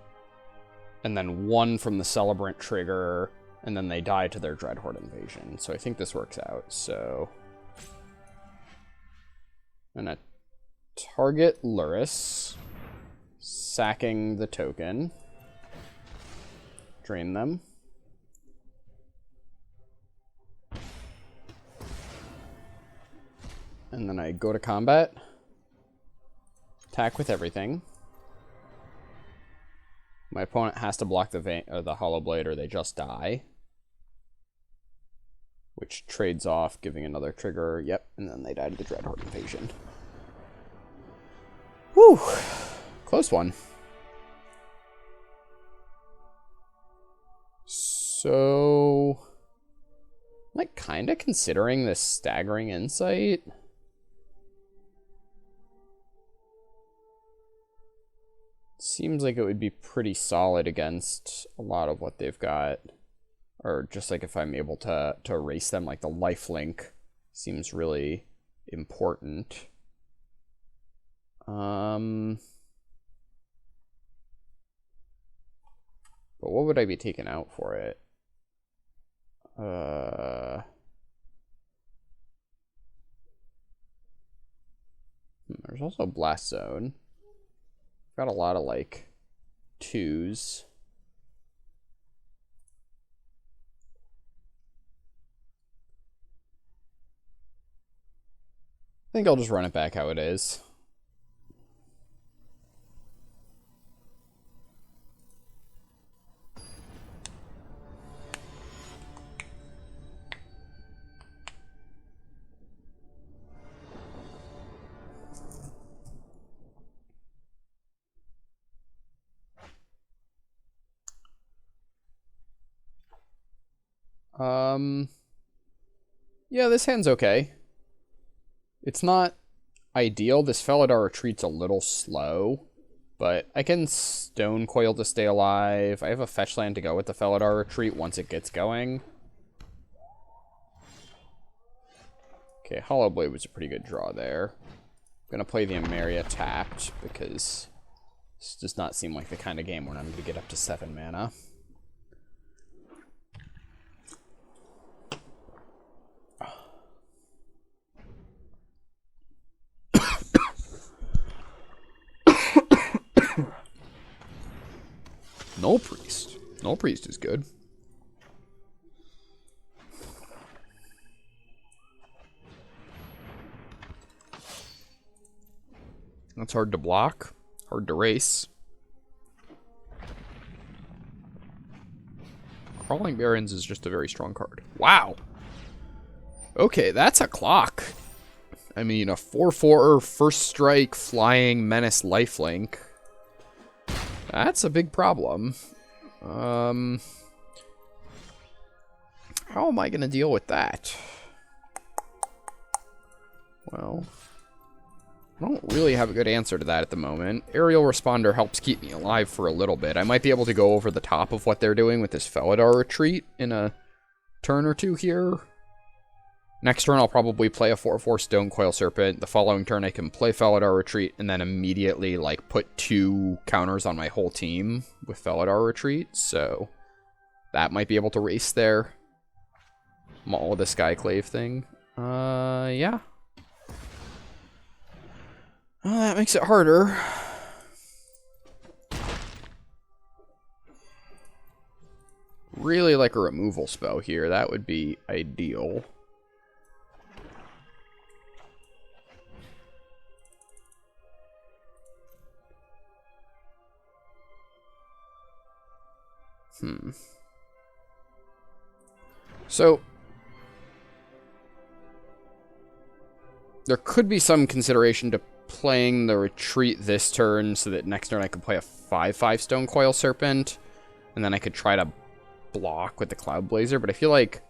Speaker 1: and then 1 from the Celebrant trigger, and then they die to their Dreadhorde Invasion. So I think this works out. So I'm gonna target Luris, sacking the token, drain them. And then I go to combat, attack with everything. My opponent has to block the Hollow Blade or they just die. Which trades off, giving another trigger. Yep, and then they die to the Dreadhorde Invasion. Whew! Close one. So... I'm like kind of considering this Staggering Insight. Seems like it would be pretty solid against a lot of what they've got. Or just like if I'm able to erase them, like the lifelink seems really important. But what would I be taking out for it? There's also Blast Zone. Got a lot of, like, 2s. I think I'll just run it back how it is. Yeah, this hand's okay. It's not ideal. This Felidar Retreat's a little slow, but I can Stone Coil to stay alive. I have a fetch land to go with the Felidar Retreat once it gets going. Okay, Hollow Blade was a pretty good draw there. I'm gonna play the Emeria tapped because this does not seem like the kind of game where I'm gonna get up to 7 mana. Null Priest. Null Priest is good. That's hard to block. Hard to race. Crawling Barrens is just a very strong card. Wow. Okay, that's a clock. I mean, a 4/4 first strike flying menace lifelink. That's a big problem. How am I going to deal with that? Well, I don't really have a good answer to that at the moment. Aerial Responder helps keep me alive for a little bit. I might be able to go over the top of what they're doing with this Felidar Retreat in a turn or two here. Next turn, I'll probably play a 4/4 Stone Coil Serpent. The following turn, I can play Felidar Retreat and then immediately, like, put 2 counters on my whole team with Felidar Retreat. So that might be able to race there. Maul the Skyclave thing. Yeah. Well, that makes it harder. Really like a removal spell here. That would be ideal. So there could be some consideration to playing the retreat this turn so that next turn I could play a 5/5 Stone Coil Serpent, and then I could try to block with the Cloudblazer, but I feel like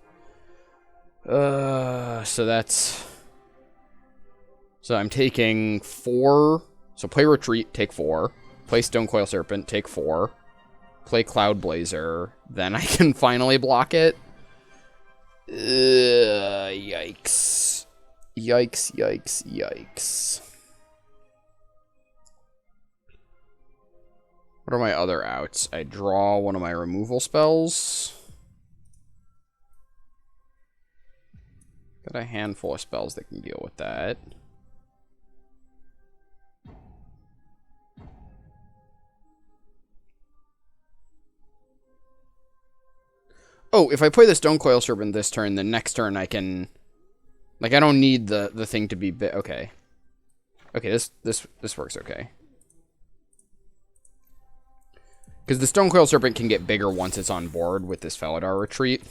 Speaker 1: so I'm taking 4. So play retreat, take 4. Play Stone Coil Serpent, take 4. Play Cloudblazer, then I can finally block it. Yikes. Yikes, yikes, yikes. What are my other outs? I draw one of my removal spells. Got a handful of spells that can deal with that. Oh, if I play the Stone Coil Serpent this turn, then next turn I can... Like, I don't need the thing to be big. Okay. Okay, this works okay. Because the Stone Coil Serpent can get bigger once it's on board with this Felidar retreat.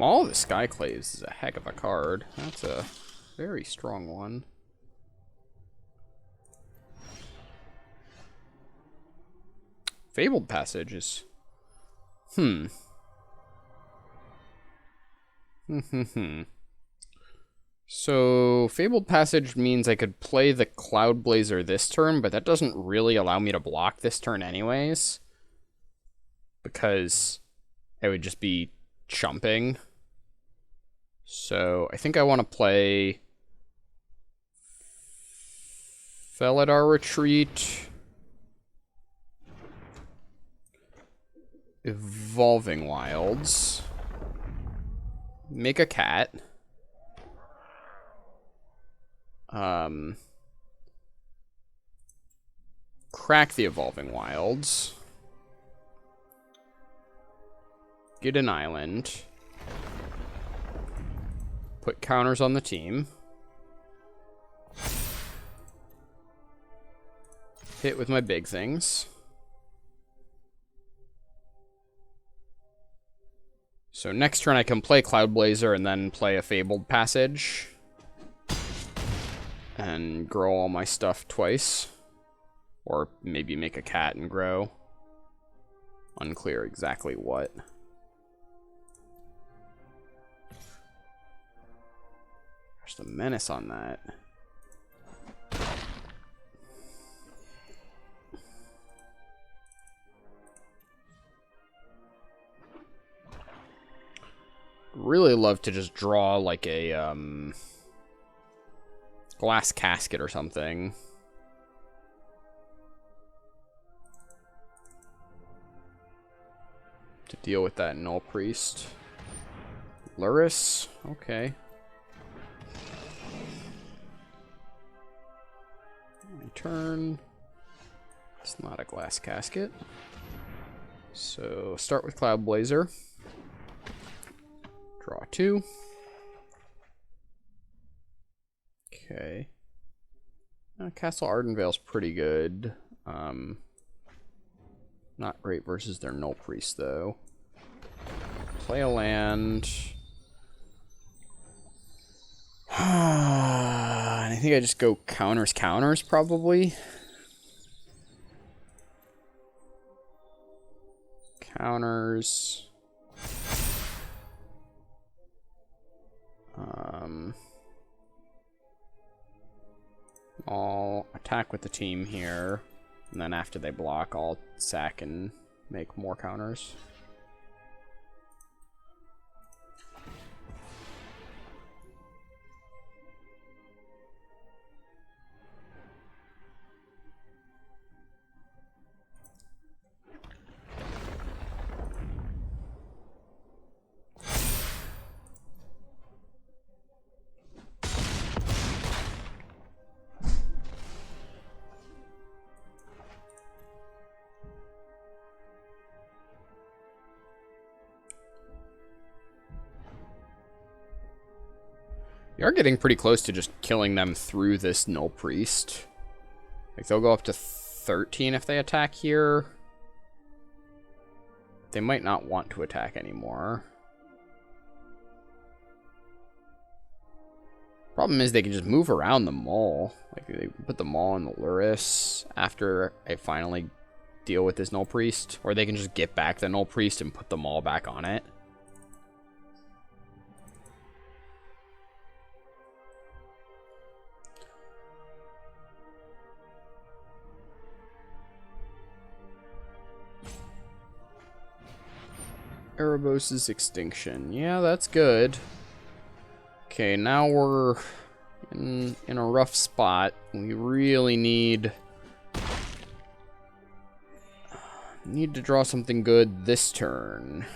Speaker 1: All the Skyclaves is a heck of a card. That's a very strong one. Fabled Passage is... So, Fabled Passage means I could play the Cloudblazer this turn, but that doesn't really allow me to block this turn anyways. Because I would just be chumping. So I think I want to play Felidar Retreat, Evolving Wilds, make a cat, crack the Evolving Wilds, get an island, put counters on the team, hit with my big things. So next turn I can play Cloudblazer and then play a Fabled Passage. And grow all my stuff twice. Or maybe make a cat and grow. Unclear exactly what. There's the menace on that. Really love to just draw like a glass casket or something. To deal with that Null Priest. Luris, okay. Turn. It's not a glass casket. So start with Cloudblazer. Draw 2. Okay. Castle Ardenvale's pretty good. Not great versus their Null Priest though. Play a land. And I think I just go counters probably. counters. I'll attack with the team here, and then after they block, I'll sack and make more counters. You are getting pretty close to just killing them through this Null Priest. Like, they'll go up to 13 if they attack here. They might not want to attack anymore. Problem is they can just move around the Maul. Like, they put the Maul in the Luris after I finally deal with this Null Priest. Or they can just get back the Null Priest and put the Maul back on it. Erebos' extinction. Yeah, that's good. Okay, now we're in a rough spot. We really need to draw something good this turn.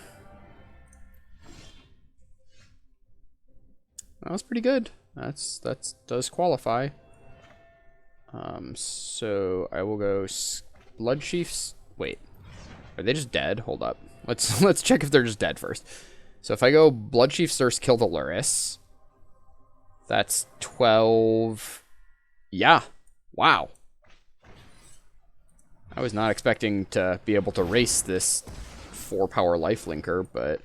Speaker 1: That was pretty good. That does qualify. So I will go Blood Chiefs. Wait, are they just dead? Hold up. Let's check if they're just dead first. So if I go Blood Chief Thirst, kill the Luris. That's 12. Yeah. Wow. I was not expecting to be able to race this 4-power lifelinker, but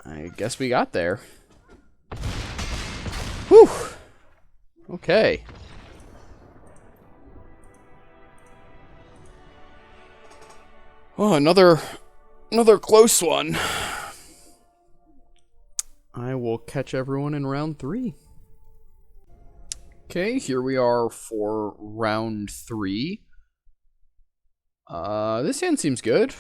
Speaker 1: I guess we got there. Whew. Okay. Oh, another close one. I will catch everyone in round 3. Okay, here we are for round 3. This hand seems good.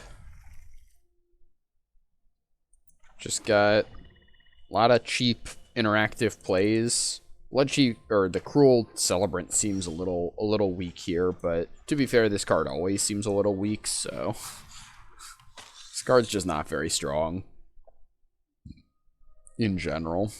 Speaker 1: Just got a lot of cheap interactive plays. Blood Chief, or the Cruel Celebrant, seems a little weak here, but to be fair, this card always seems a little weak, so this card's just not very strong in general.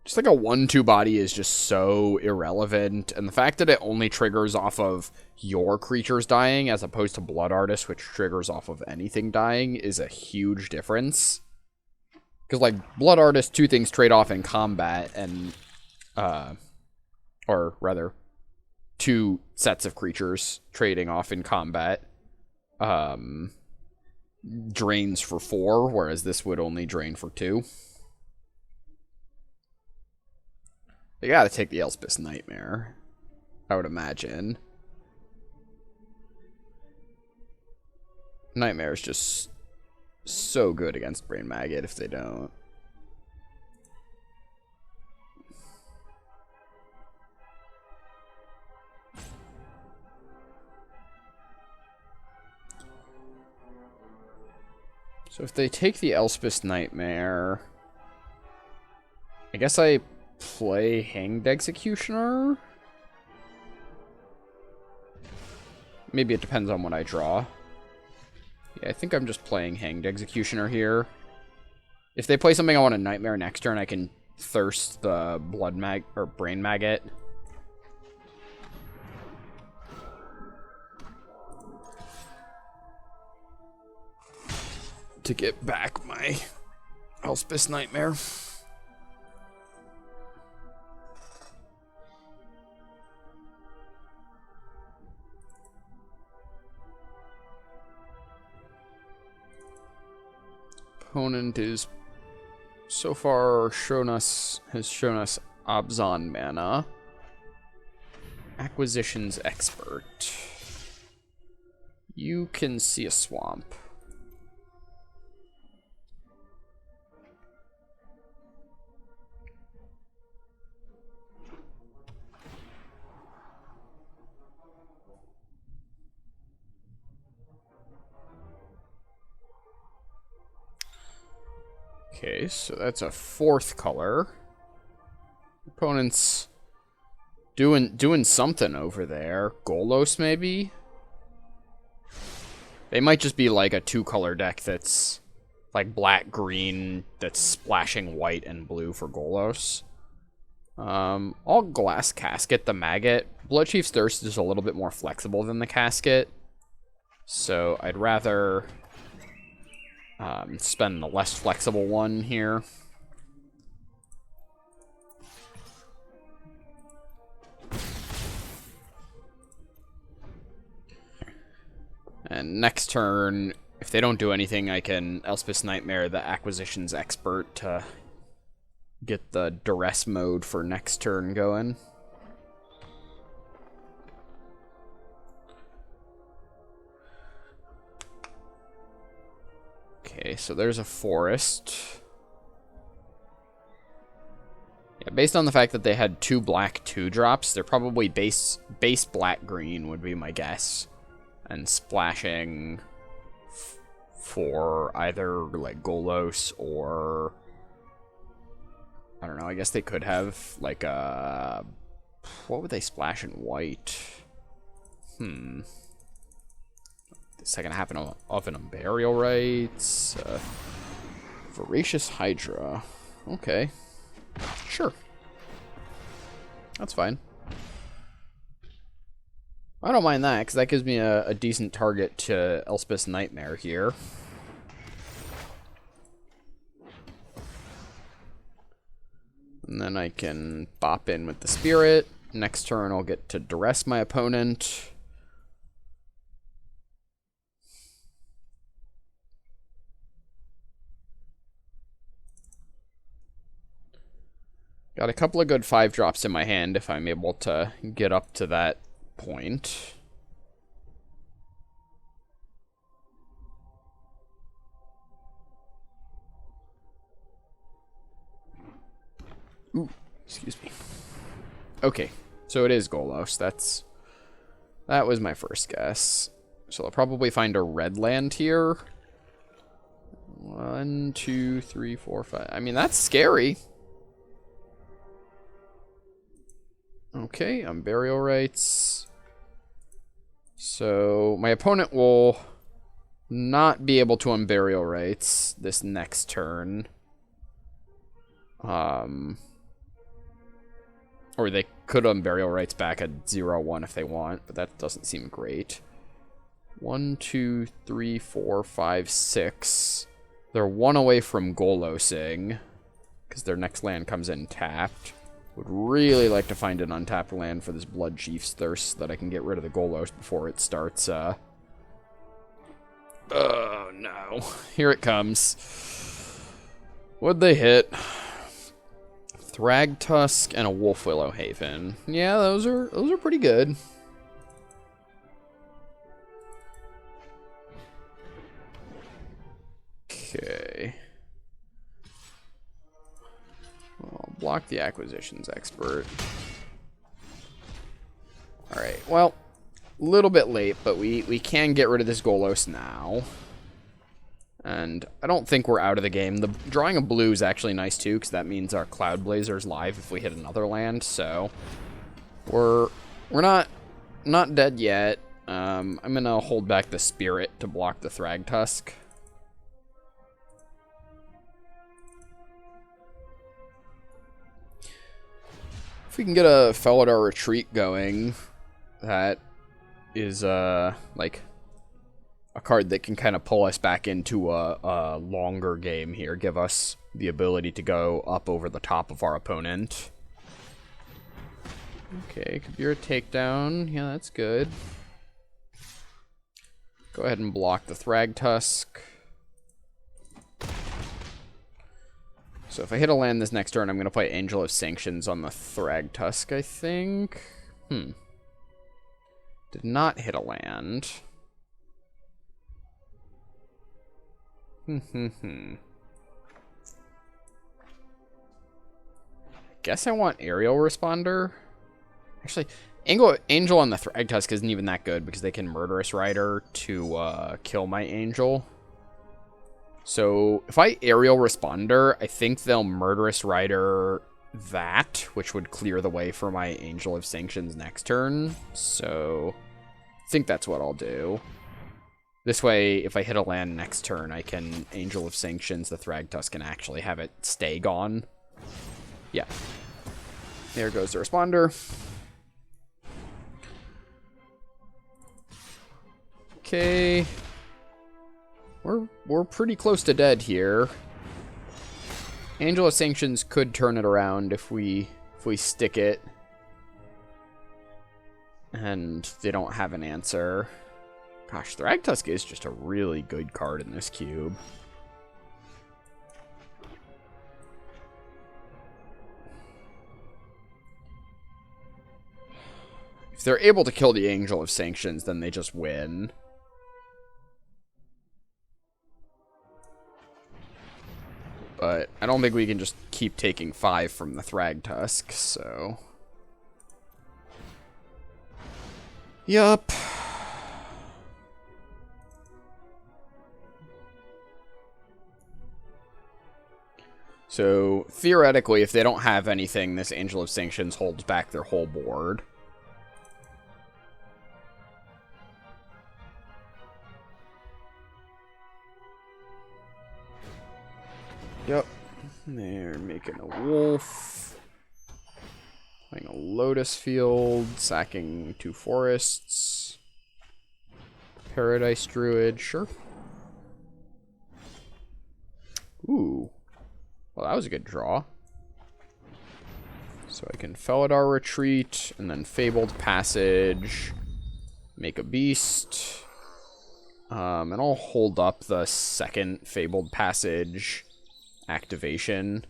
Speaker 1: Just like a 1/2 body is just so irrelevant, and the fact that it only triggers off of your creatures dying as opposed to Blood Artist, which triggers off of anything dying, is a huge difference. Because, like, Blood Artist, 2 things trade off in combat, and, or rather, 2 sets of creatures trading off in combat, drains for 4, whereas this would only drain for 2. They gotta take the Elspeth's Nightmare, I would imagine. Nightmare is just so good against Brain Maggot if they don't. So if they take the Elspeth's Nightmare, I guess I play Hanged Executioner? Maybe it depends on what I draw. Yeah, I think I'm just playing Hanged Executioner here. If they play something I want a Nightmare next turn, I can Thirst the Brain Maggot. To get back my Elspeth's Nightmare. Opponent is so far has shown us Abzan mana. Acquisitions expert. You can see a swamp. Okay, so that's a 4th color. Opponent's doing something over there. Golos, maybe? They might just be like a 2-color deck that's like black-green that's splashing white and blue for Golos. I'll Glass Casket the Maggot. Bloodchief's Thirst is a little bit more flexible than the Casket. So I'd rather spend the less flexible one here. And next turn, if they don't do anything, I can Elspeth's Nightmare the Acquisitions Expert to get the Duress mode for next turn going. Okay, so there's a forest. Yeah, based on the fact that they had 2 black 2-drops, they're probably base black-green would be my guess. And splashing for either, like, Golos or... I don't know, I guess they could have, like, a... What would they splash in white? The second half of an Burial Rites. Voracious Hydra. Okay. Sure. That's fine. I don't mind that, because that gives me a decent target to Elspeth's Nightmare here. And then I can bop in with the Spirit. Next turn I'll get to Duress my opponent. Got a couple of good 5-drops in my hand if I'm able to get up to that point. Ooh, excuse me. Okay, so it is Golos. That was my first guess. So I'll probably find a red land here. 1, 2, 3, 4, 5. I mean, that's scary. Okay, Burial Rites. So my opponent will not be able to Burial Rites this next turn. Or they could Burial Rites back at 0-1 if they want, but that doesn't seem great. 1, 2, 3, 4, 5, 6. They're 1 away from Golosing, because their next land comes in tapped. Would really like to find an untapped land for this Bloodchief's Thirst so that I can get rid of the Golos before it starts, Oh, no. Here it comes. What'd they hit? Thragtusk and a Wolfwillow Haven. Yeah, those are pretty good. Okay. I'll block the Acquisitions Expert. Alright, well, a little bit late, but we can get rid of this Golos now. And I don't think we're out of the game. The drawing of blue is actually nice too, because that means our Cloudblazer is live if we hit another land, so we're not dead yet. I'm gonna hold back the Spirit to block the Thragtusk. If we can get a Felidar Retreat going, that is, like, a card that can kind of pull us back into a longer game here. Give us the ability to go up over the top of our opponent. Okay, Kabira Takedown. Yeah, that's good. Go ahead and block the Thragtusk. So if I hit a land this next turn, I'm going to play Angel of Sanctions on the Thragtusk, I think. Did not hit a land. Guess I want aerial responder. Actually, Angel on the Thragtusk isn't even that good because they can Murderous Rider to kill my Angel. So if I aerial responder, I think they'll Murderous Rider that, which would clear the way for my Angel of Sanctions next turn. So I think that's what I'll do. This way, if I hit a land next turn, I can Angel of Sanctions the Thragtusk and actually have it stay gone. Yeah. There goes the responder. Okay. We're pretty close to dead here. Angel of Sanctions could turn it around if we stick it. And they don't have an answer. Gosh, Thragtusk is just a really good card in this cube. If they're able to kill the Angel of Sanctions, then they just win. But I don't think we can just keep taking 5 from the Thragtusk, so... Yup. So, theoretically, if they don't have anything, this Angel of Sanctions holds back their whole board. Yep. They're making a wolf. Playing a Lotus Field. Sacking 2 forests. Paradise Druid. Sure. Ooh. Well, that was a good draw. So I can Felidar Retreat. And then Fabled Passage. Make a beast. And I'll hold up the second Fabled Passage activation,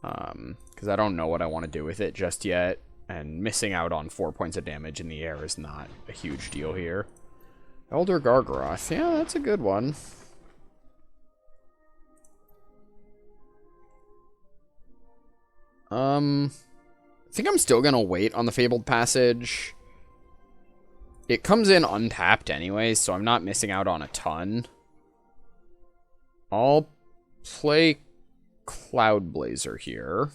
Speaker 1: because I don't know what I want to do with it just yet, and missing out on 4 points of damage in the air is not a huge deal here. Elder Gargaroth, yeah, that's a good one. I think I'm still gonna wait on the Fabled Passage. It comes in untapped anyways, so I'm not missing out on a ton. I'll play Cloudblazer here.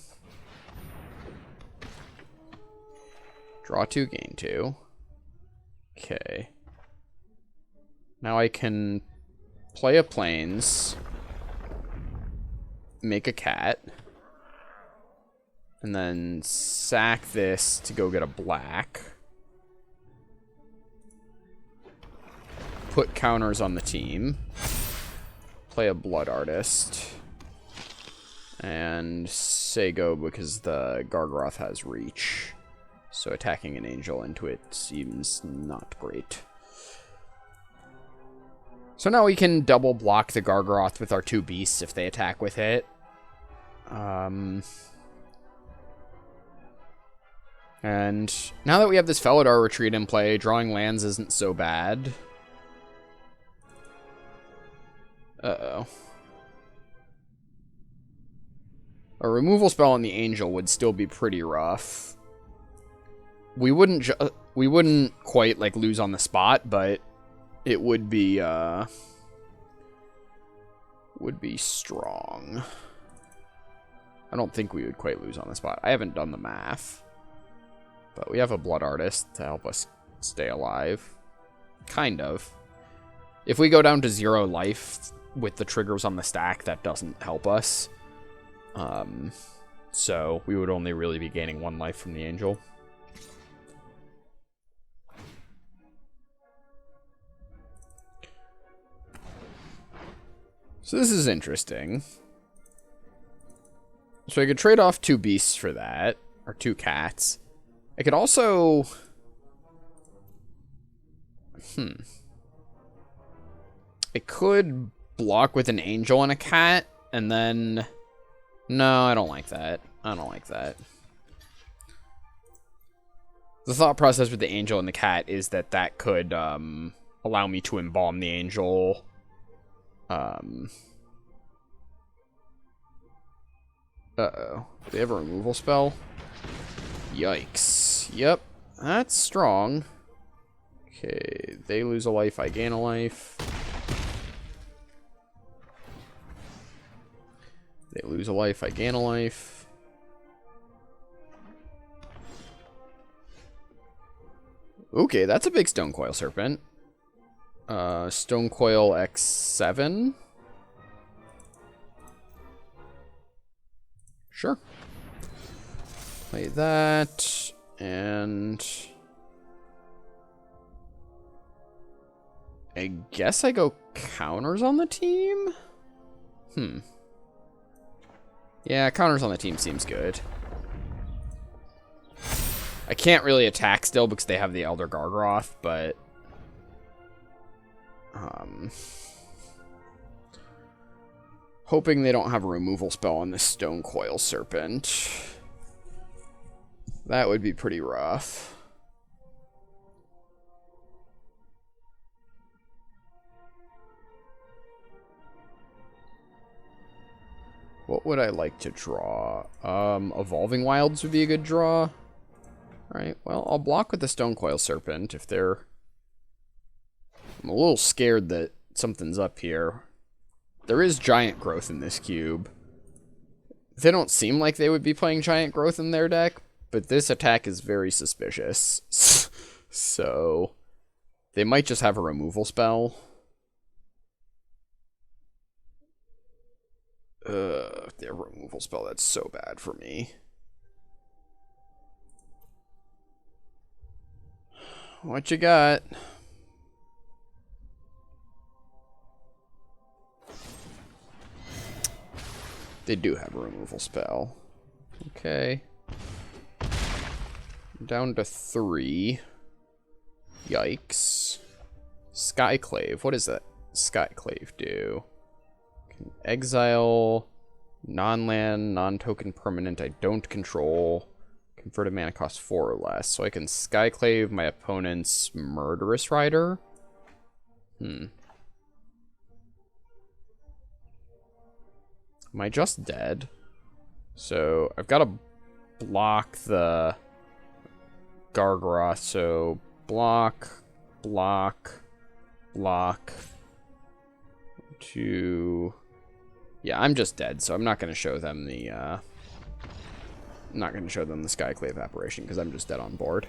Speaker 1: Draw 2, gain 2. Okay. Now I can play a Plains, make a cat, and then sack this to go get a black. Put counters on the team. Play a Blood Artist. And say go because the Gargaroth has reach. So attacking an Angel into it seems not great. So now we can double block the Gargaroth with our 2 beasts if they attack with it. And now that we have this Felidar Retreat in play, drawing lands isn't so bad. Uh-oh. A removal spell on the Angel would still be pretty rough. We wouldn't quite like lose on the spot, but it would be strong. I don't think we would quite lose on the spot. I haven't done the math. But we have a Blood Artist to help us stay alive. Kind of. If we go down to 0 life with the triggers on the stack, that doesn't help us. So we would only really be gaining 1 life from the Angel. So this is interesting. So I could trade off 2 beasts for that, or 2 cats. I could also... I could block with an Angel and a cat, and then... No, I don't like that. I don't like that. The thought process with the angel and the cat is that that could allow me to embalm the angel. Uh-oh. Do they have a removal spell? Yikes. Yep. That's strong. Okay, they lose a life, I gain a life. They lose a life, I gain a life. Okay, that's a big Stone Coil Serpent. Stone Coil X7. Sure. Play that, and I guess I go counters on the team? Yeah, counters on the team seems good. I can't really attack still because they have the Elder Gargroth, but hoping they don't have a removal spell on this Stone Coil Serpent. That would be pretty rough. What would I like to draw? Evolving Wilds would be a good draw. Alright, well, I'll block with the Stone Coil Serpent if they're... I'm a little scared that something's up here. There is Giant Growth in this cube. They don't seem like they would be playing Giant Growth in their deck, but this attack is very suspicious. So, they might just have a removal spell. Their removal spell, that's so bad for me. What you got? They do have a removal spell. Okay. Down to 3. Yikes. Skyclave. What does that Skyclave do? Can exile non-land, non-token permanent I don't control. Convert a mana cost 4 or less. So I can Skyclave my opponent's Murderous Rider. Am I just dead? So I've got to block the Gargroth. So block, block, block. Yeah, I'm just dead, so I'm not going to show them the Skyclave apparition because I'm just dead on board.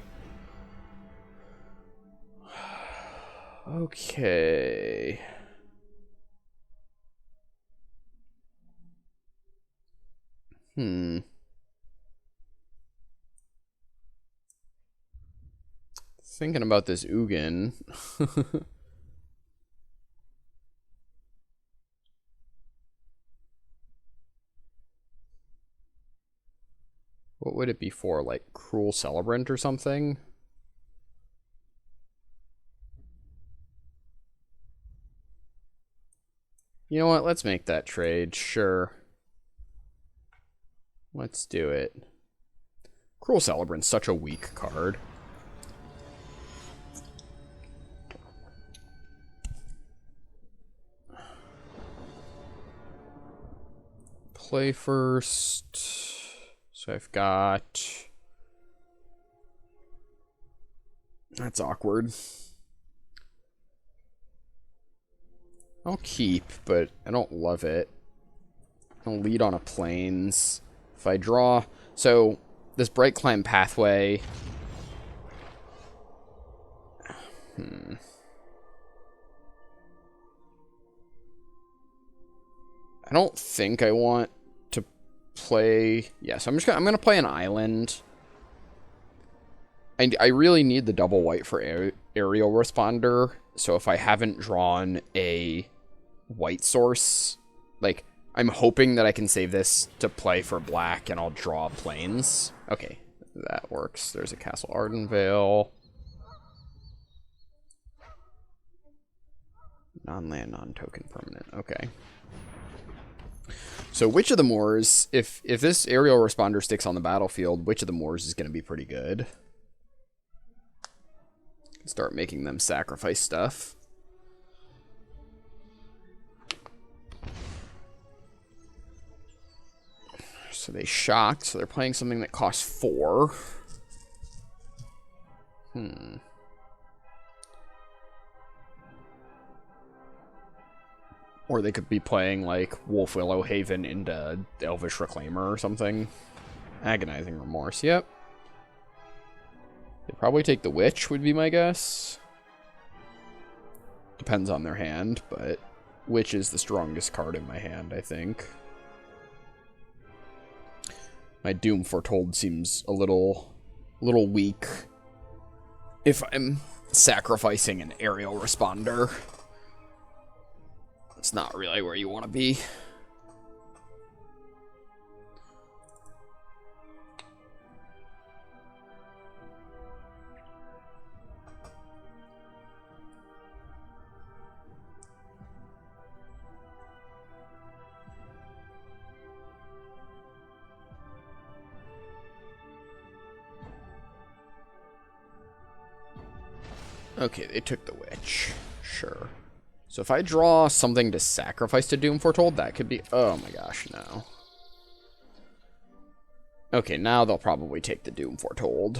Speaker 1: Okay. Thinking about this Ugin. What would it be for? Like Cruel Celebrant or something? You know what? Let's make that trade. Sure. Let's do it. Cruel Celebrant's such a weak card. Play first. So I've got... That's awkward. I'll keep, but I don't love it. I'll lead on a plains. If I draw... So, this Bright Climb Pathway... I don't think I want to play... Yeah, so I'm gonna play an island. I really need the double white for Aerial Responder, so if I haven't drawn a white source, like, I'm hoping that I can save this to play for black and I'll draw plains. Okay, that works. There's a Castle Ardenvale. Non-land, non-token permanent. Okay. So Witch of the Moors, if this Aerial Responder sticks on the battlefield, Witch of the Moors is going to be pretty good. Start making them sacrifice stuff. So they shocked, so they're playing something that costs 4. Or they could be playing, like, Wolf Willowhaven into Elvish Reclaimer or something. Agonizing Remorse, yep. They'd probably take the Witch, would be my guess. Depends on their hand, but Witch is the strongest card in my hand, I think. My Doom Foretold seems a little weak if I'm sacrificing an aerial responder. It's not really where you want to be. Okay, they took the Witch. Sure. So if I draw something to sacrifice to Doom Foretold, that could be... Oh my gosh, no. Okay, now they'll probably take the Doom Foretold.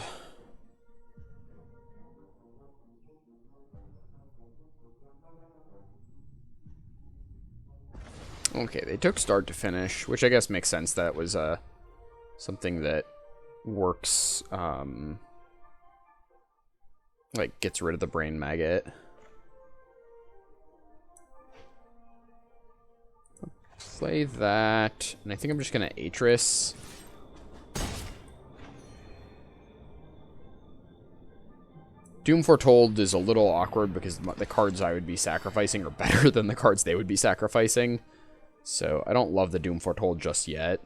Speaker 1: Okay, they took start to finish, which I guess makes sense. That was something that works... like, gets rid of the brain maggot. Play that, and I think I'm just gonna Atris. Doom Foretold is a little awkward because the cards I would be sacrificing are better than the cards they would be sacrificing. So I don't love the Doom Foretold just yet.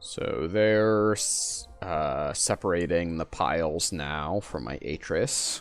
Speaker 1: So they're separating the piles now from my Atris.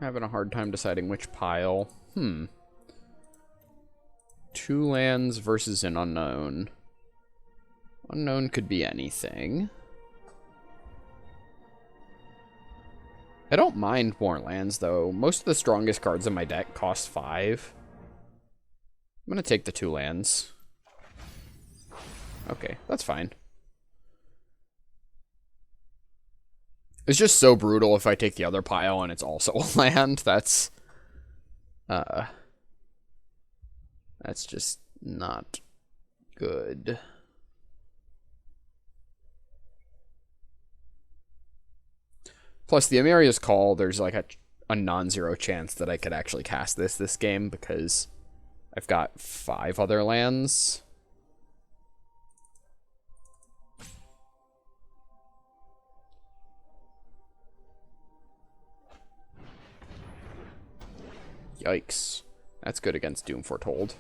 Speaker 1: Having a hard time deciding which pile. 2 lands versus an unknown. Unknown could be anything. I don't mind more lands, though. Most of the strongest cards in my deck cost 5. I'm gonna take the 2 lands. Okay, that's fine. It's just so brutal if I take the other pile and it's also a land. That's just not good. Plus, the Ameria's Call, there's like a non-zero chance that I could actually cast this game because I've got 5 other lands. Yikes. That's good against Doom Foretold.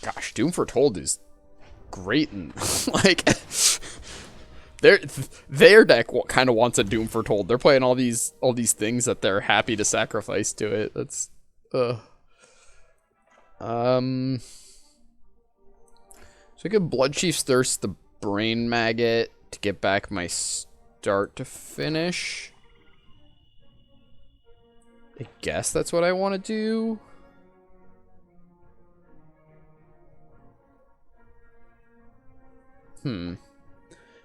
Speaker 1: Gosh, Doom Foretold is great and like their deck kind of wants a Doom Foretold. They're playing all these things that they're happy to sacrifice to it. That's so I could Bloodchief's Thirst the Brain Maggot to get back my start to finish. I guess that's what I want to do.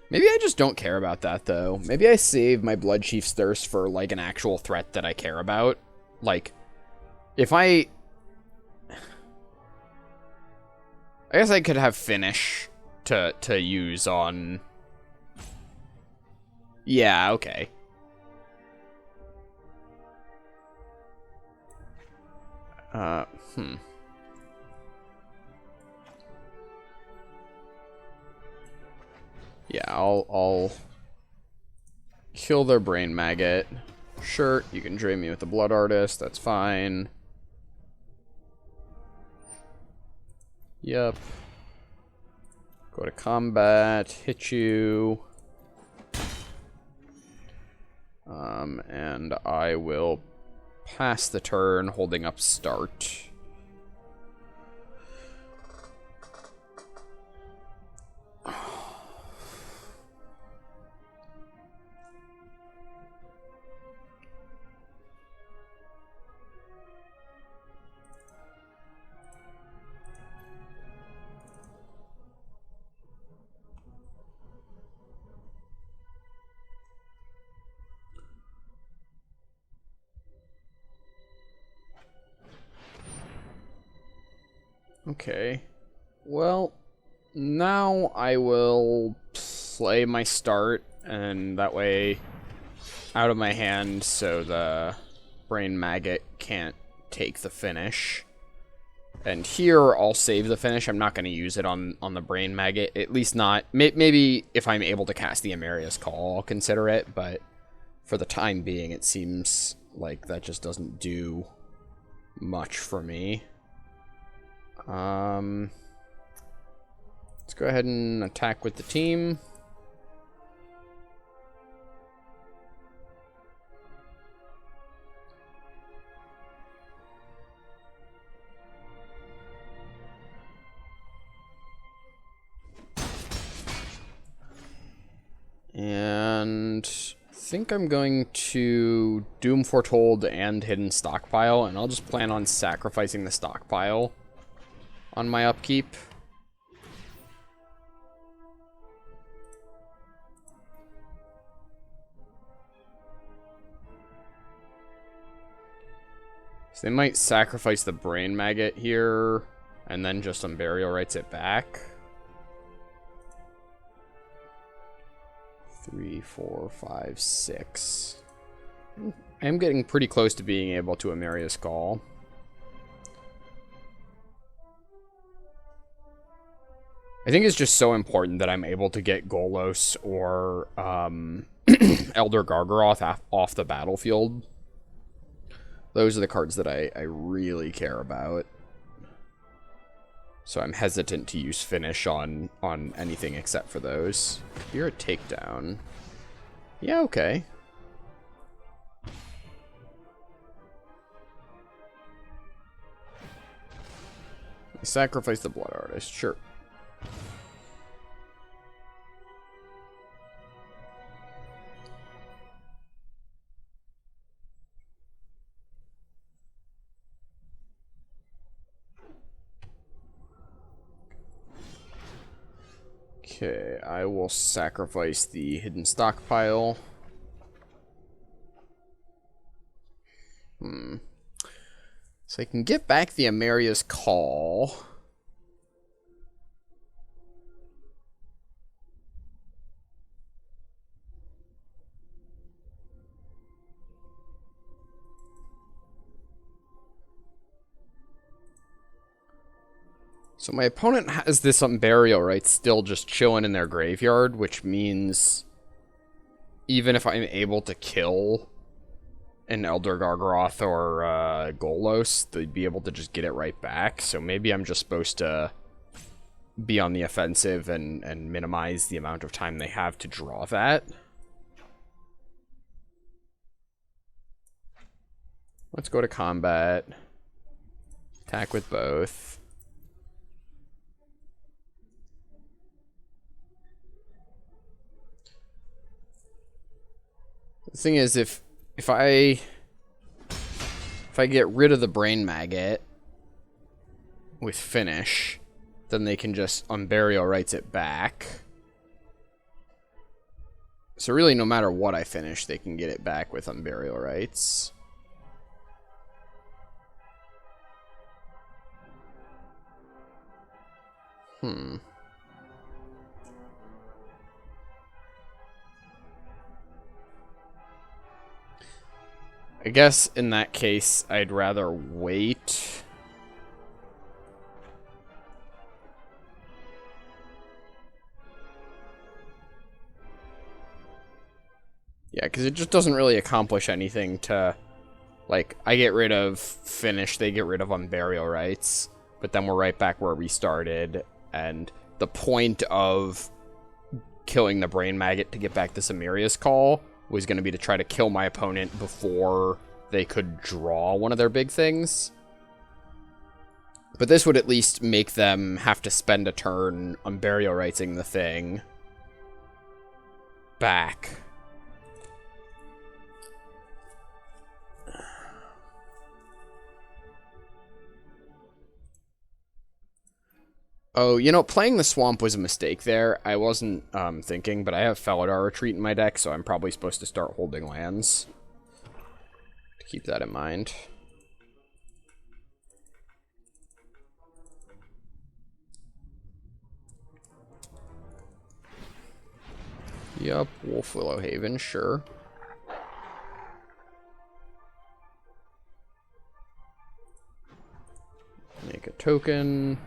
Speaker 1: Maybe I just don't care about that, though. Maybe I save my Bloodchief's Thirst for, like, an actual threat that I care about. Like, if I guess I could have Finish to use on... Yeah, okay. Uh, Yeah, I'll kill their brain maggot. Sure, you can drain me with the blood artist, that's fine. Yep. Go to combat, hit you. And I will pass the turn holding up start. Okay. Well, now I will play my start, and that way out of my hand so the brain maggot can't take the finish. And here I'll save the finish. I'm not going to use it on the brain maggot, at least not. Maybe if I'm able to cast the Amaria's Call, I'll consider it, but for the time being, it seems like that just doesn't do much for me. Let's go ahead and attack with the team. And I think I'm going to Doom Foretold and Hidden Stockpile, and I'll just plan on sacrificing the stockpile on my upkeep. So they might sacrifice the brain maggot here, and then just Unburial Rites it back. 3, 4, 5, 6. I am getting pretty close to being able to Amaria's Call. I think it's just so important that I'm able to get Golos or Elder Gargaroth off the battlefield. Those are the cards that I really care about. So I'm hesitant to use Finish on anything except for those. You're a takedown. Yeah, okay. I sacrifice the Blood Artist, sure. Okay, I will sacrifice the Hidden Stockpile. So I can get back the Amaria's Call. So my opponent has this Unburial Rites still just chilling in their graveyard, which means even if I'm able to kill an Elder Gargaroth or Golos, they'd be able to just get it right back. So maybe I'm just supposed to be on the offensive and minimize the amount of time they have to draw that. Let's go to combat. Attack with both. The thing is, if I get rid of the brain maggot with Finish, then they can just Unburial Rites it back. So really, no matter what I finish, they can get it back with Unburial Rites. I guess in that case, I'd rather wait Yeah, because it just doesn't really accomplish anything to... Like, I get rid of Finish, they get rid of Unburial Rights, but then we're right back where we started, and the point of killing the Brain Maggot to get back to Samiria's Call was going to be to try to kill my opponent before they could draw one of their big things. But this would at least make them have to spend a turn Unburial Rightsing the thing back. Oh, you know, playing the Swamp was a mistake there. I wasn't thinking, but I have Felidar Retreat in my deck, so I'm probably supposed to start holding lands. To keep that in mind. Yup, Wolf Willow Haven, sure. Make a token.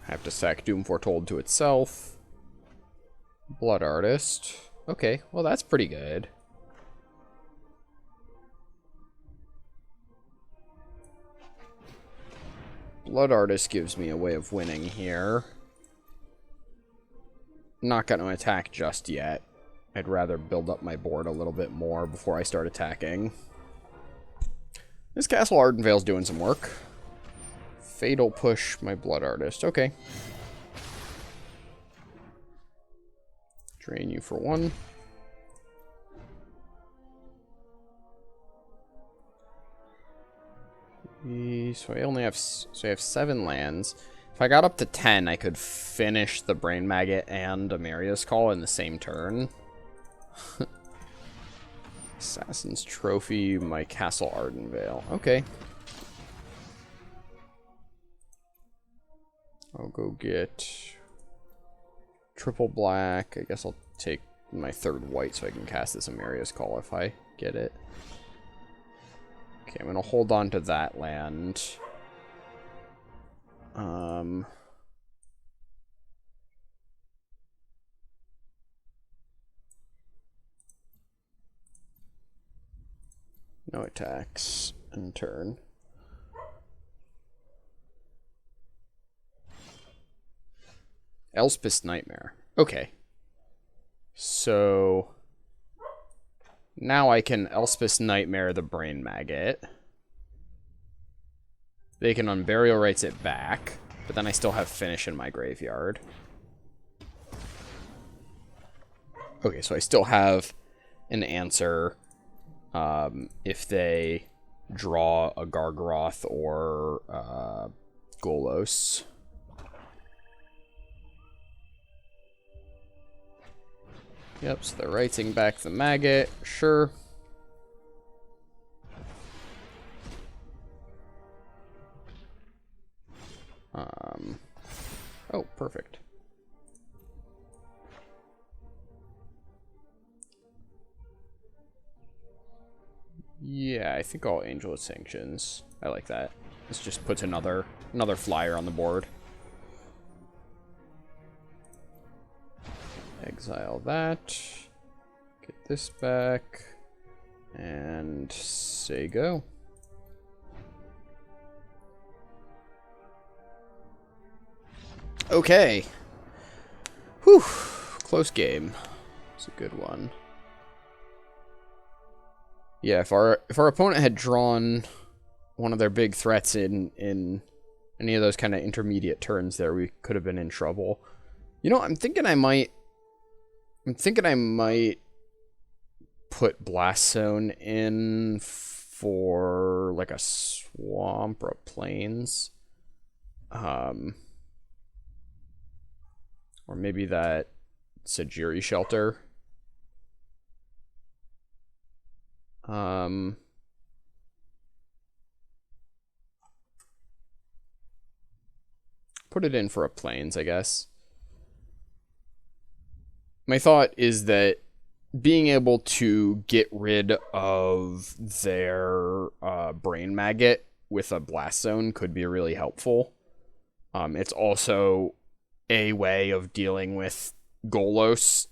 Speaker 1: Have to sack Doom Foretold to itself. Blood Artist. Okay, well that's pretty good. Blood Artist gives me a way of winning here. Not going to attack just yet. I'd rather build up my board a little bit more before I start attacking. This Castle Ardenvale's doing some work. Fatal Push my Blood Artist. Okay. Drain you for 1. So I only have 7 lands. If I got up to 10, I could finish the Brain Maggot and Amaria's Call in the same turn. Assassin's Trophy, my Castle Ardenvale. Okay. I'll go get triple black. I guess I'll take my 3rd white so I can cast this Amaria's Call if I get it. Okay, I'm going to hold on to that land. No attacks in turn. Elspeth's Nightmare. Okay. So now I can Elspeth's Nightmare the Brain Maggot. They can Unburial Rights it back, but then I still have Finish in my graveyard. Okay, so I still have an answer if they draw a Gargaroth or Golos. Yep, so they're writing back the Maggot. Sure. Oh, perfect. Yeah, I think I'll Angel of Sanctions. I like that. This just puts another flyer on the board. Exile that. Get this back. And say go. Okay. Whew. Close game. It's a good one. Yeah, if our opponent had drawn one of their big threats in any of those kind of intermediate turns there, we could have been in trouble. You know, I'm thinking I might put Blast Zone in for like a swamp or a plains. Or maybe that Sajiri Shelter. Put it in for a plains, I guess. My thought is that being able to get rid of their brain maggot with a blast zone could be really helpful. It's also a way of dealing with Golos,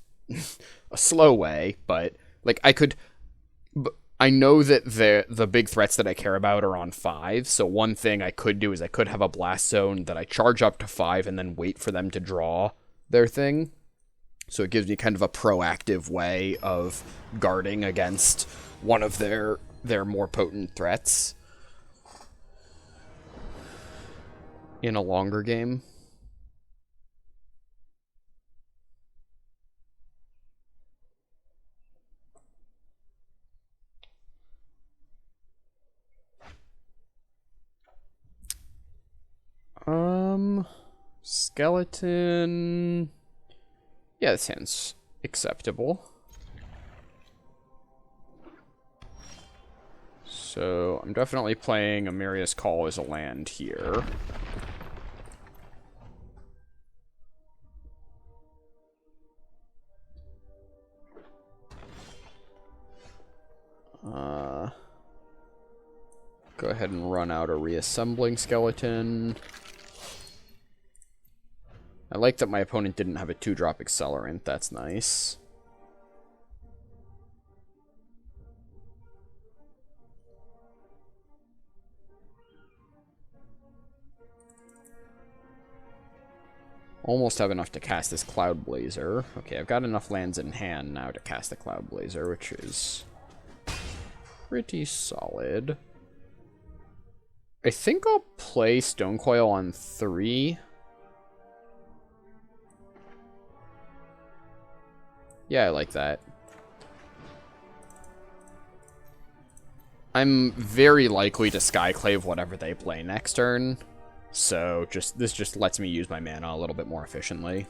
Speaker 1: a slow way, but like I know that the big threats that I care about are on 5, so one thing I could do is I could have a blast zone that I charge up to 5 and then wait for them to draw their thing. So it gives me kind of a proactive way of guarding against one of their more potent threats in a longer game. Skeleton. Yeah, this hand's acceptable. So I'm definitely playing Amiria's Call as a land here. Go ahead and run out a reassembling skeleton. I like that my opponent didn't have a 2-drop accelerant. That's nice. Almost have enough to cast this Cloudblazer. Okay, I've got enough lands in hand now to cast the Cloudblazer, which is pretty solid. I think I'll play Stonecoil on 3. Yeah, I like that. I'm very likely to Skyclave whatever they play next turn, so this just lets me use my mana a little bit more efficiently.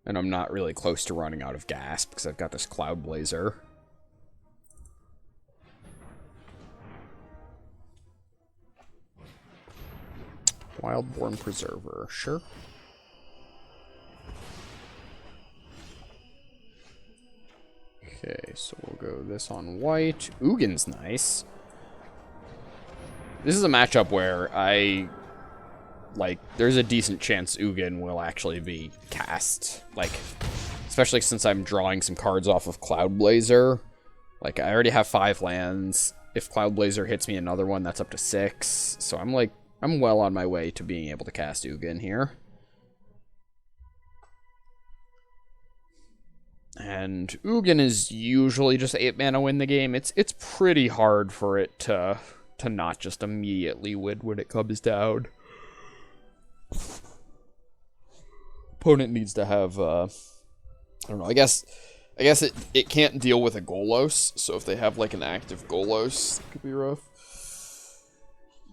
Speaker 1: And I'm not really close to running out of gas because I've got this Cloudblazer. Wildborn Preserver, sure. Okay, so we'll go this on white. Ugin's nice. This is a matchup where there's a decent chance Ugin will actually be cast. Like, especially since I'm drawing some cards off of Cloudblazer. Like, I already have 5 lands. If Cloudblazer hits me another one, that's up to 6. So I'm well on my way to being able to cast Ugin here. And Ugin is usually just 8 mana win the game. It's pretty hard for it to not just immediately win when it comes down. Opponent needs to have I don't know, I guess it can't deal with a Golos, so if they have like an active Golos, it could be rough.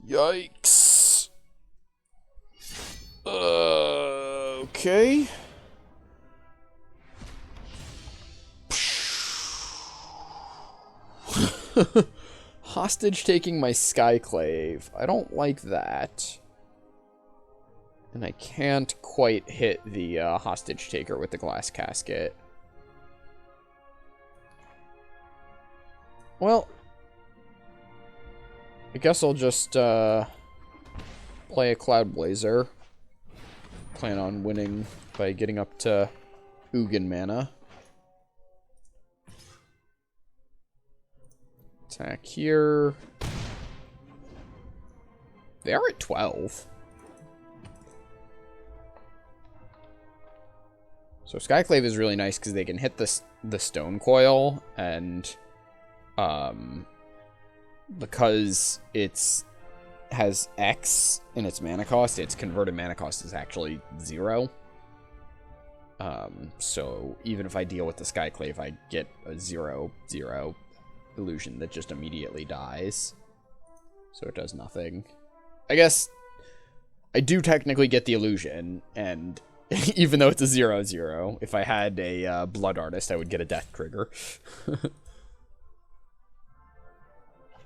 Speaker 1: Yikes. Okay. Hostage taking my Skyclave. I don't like that. And I can't quite hit the hostage taker with the glass casket. Well, I guess I'll just play a Cloudblazer. Plan on winning by getting up to Ugin mana. Attack here. They are at 12. So Skyclave is really nice because they can hit the Stone Coil, and because it's has X in its mana cost, its converted mana cost is actually 0. So even if I deal with the Skyclave, I get a 0/0 illusion that just immediately dies. So it does nothing. I guess I do technically get the illusion, and even though it's a 0/0, if I had a Blood Artist, I would get a death trigger.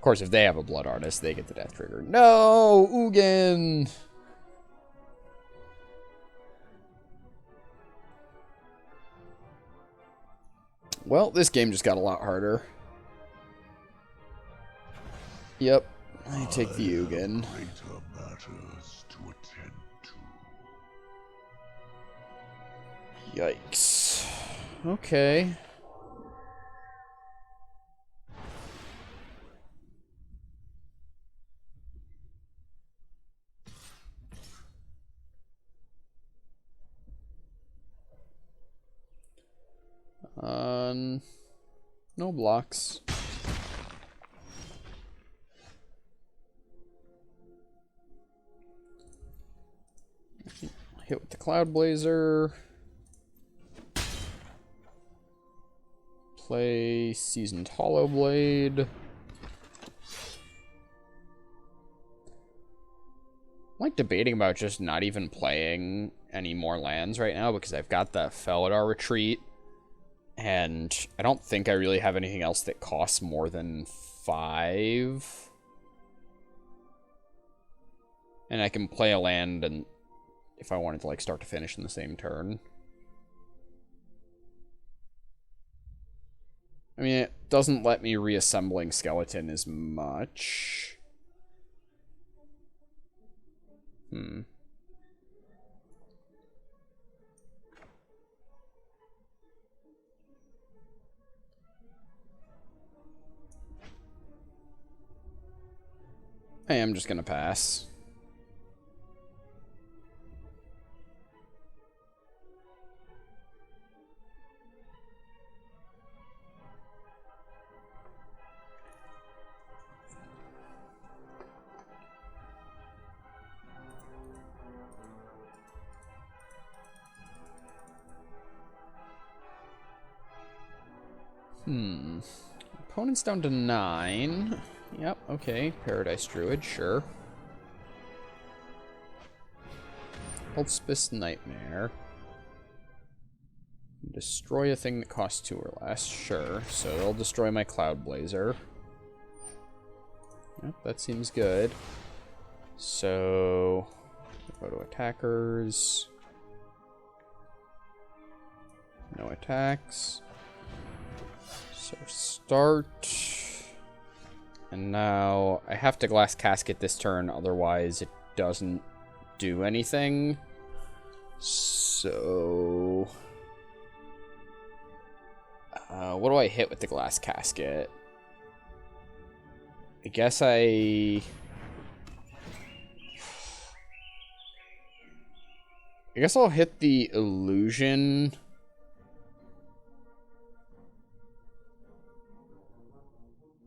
Speaker 1: course, if they have a Blood Artist, they get the death trigger. No! Ugin! Well, this game just got a lot harder. Yep. I take the Ugin.
Speaker 2: Greater matters to attend to.
Speaker 1: Yikes. Okay. No blocks. Hit with the Cloudblazer. Play Seasoned Hollow Blade. I'm like debating about just not even playing any more lands right now because I've got the Felidar Retreat. And I don't think I really have anything else that costs more than 5. And I can play a land and if I wanted to like start to finish in the same turn. I mean, it doesn't let me reassembling Skeleton as much. I am just gonna pass. Opponent's down to 9. Yep, okay. Paradise Druid, sure. Elspeth's Nightmare. Destroy a thing that costs 2 or less, sure. So they'll destroy my Cloudblazer. Yep, that seems good. So go to attackers. No attacks. So start. And now I have to Glass Casket this turn, otherwise it doesn't do anything. So what do I hit with the Glass Casket? I guess I'll hit the Illusion.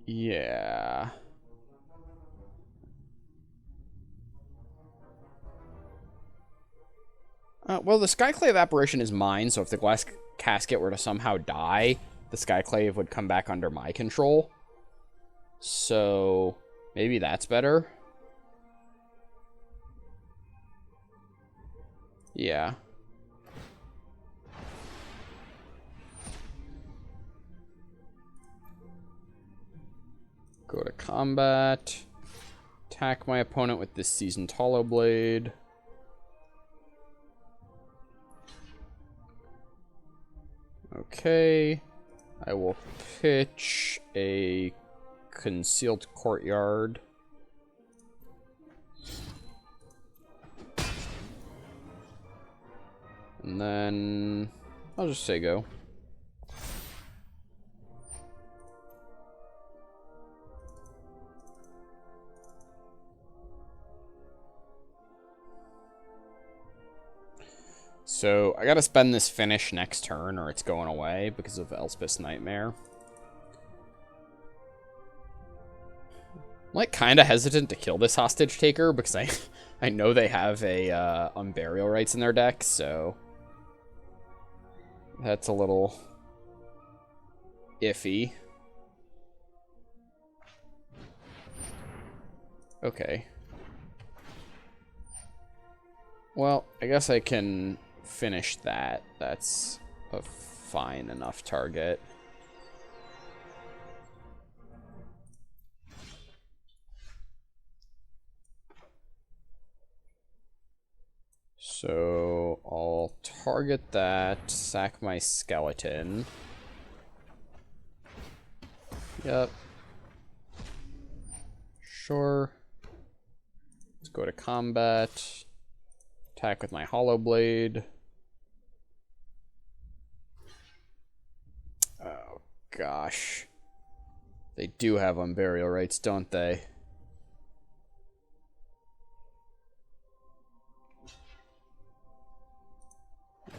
Speaker 1: Yeah. Well, the Skyclave Apparition is mine, so if the Glass Casket were to somehow die, the Skyclave would come back under my control. So maybe that's better. Yeah. Go to combat. Attack my opponent with this Seasoned Hollow Blade. Okay. I will pitch a Concealed Courtyard. And then I'll just say go. So I gotta spend this finish next turn or it's going away because of Elspeth's Nightmare. I'm like kind of hesitant to kill this Hostage Taker because I know they have a Unburial Rites in their deck, so that's a little iffy. Okay. Well, I guess I can finish that. That's a fine enough target. So I'll target that, sack my skeleton. Yep. Sure. Let's go to combat. Attack with my hollow blade. Oh, gosh. They do have unburial rights, don't they?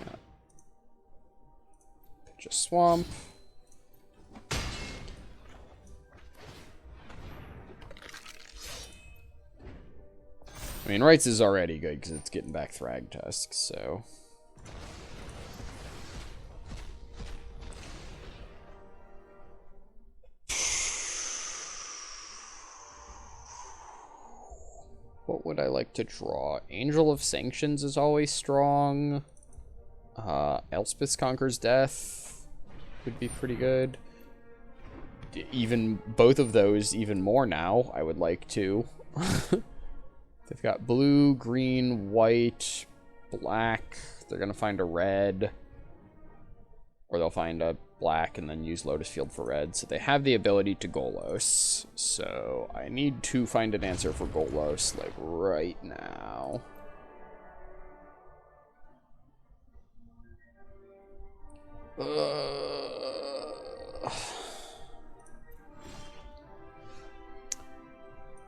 Speaker 1: Yeah. Pitch a swamp. I mean, rights is already good because it's getting back Thrag Tusks, so... What would I like to draw? Angel of Sanctions is always strong. Elspeth Conquers Death would be pretty good. Even both of those, even more now, I would like to. They've got blue, green, white, black. They're going to find a red. Or they'll find a black and then use Lotus Field for red. So they have the ability to Golos. So I need to find an answer for Golos, like, right now. Well,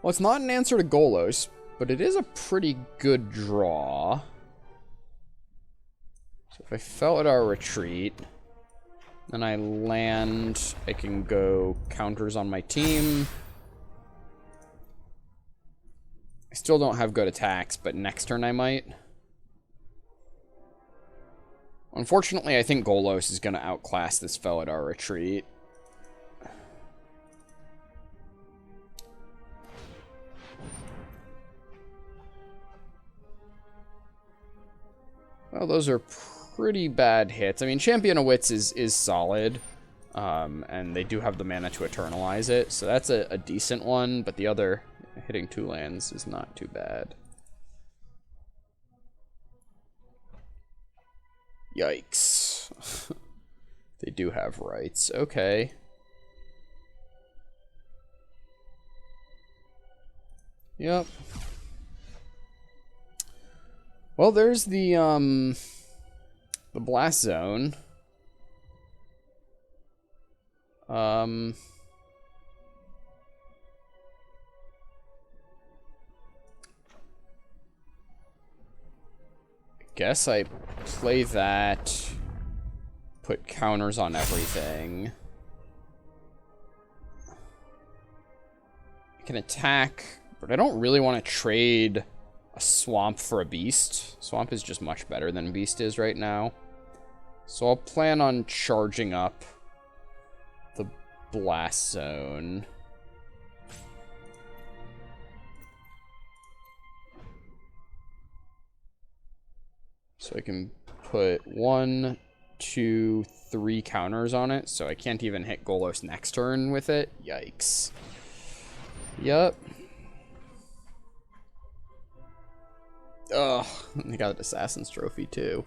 Speaker 1: it's not an answer to Golos, but it is a pretty good draw. So if I fell at our retreat, then I land, I can go counters on my team. I still don't have good attacks, but next turn I might. Unfortunately, I think Golos is going to outclass this fell at our retreat. Well, those are pretty bad hits. I mean, Champion of Wits is solid, and they do have the mana to eternalize it, so that's a decent one, but the other, hitting 2 lands, is not too bad. Yikes. They do have rights. Okay. Yep. Well, there's the blast zone. Guess I play that, put counters on everything. I can attack, but I don't really want to trade a swamp for a beast. Swamp is just much better than beast is right now. So I'll plan on charging up the blast zone. So I can put 1, 2, 3 counters on it, so I can't even hit Golos next turn with it. Yikes. Yup. Ugh, they got an Assassin's Trophy too.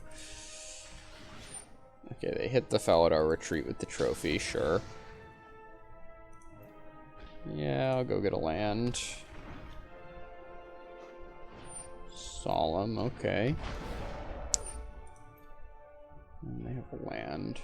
Speaker 1: Okay, they hit the fell at our retreat with the trophy, sure. Yeah, I'll go get a land. Solemn, okay. And they have a land.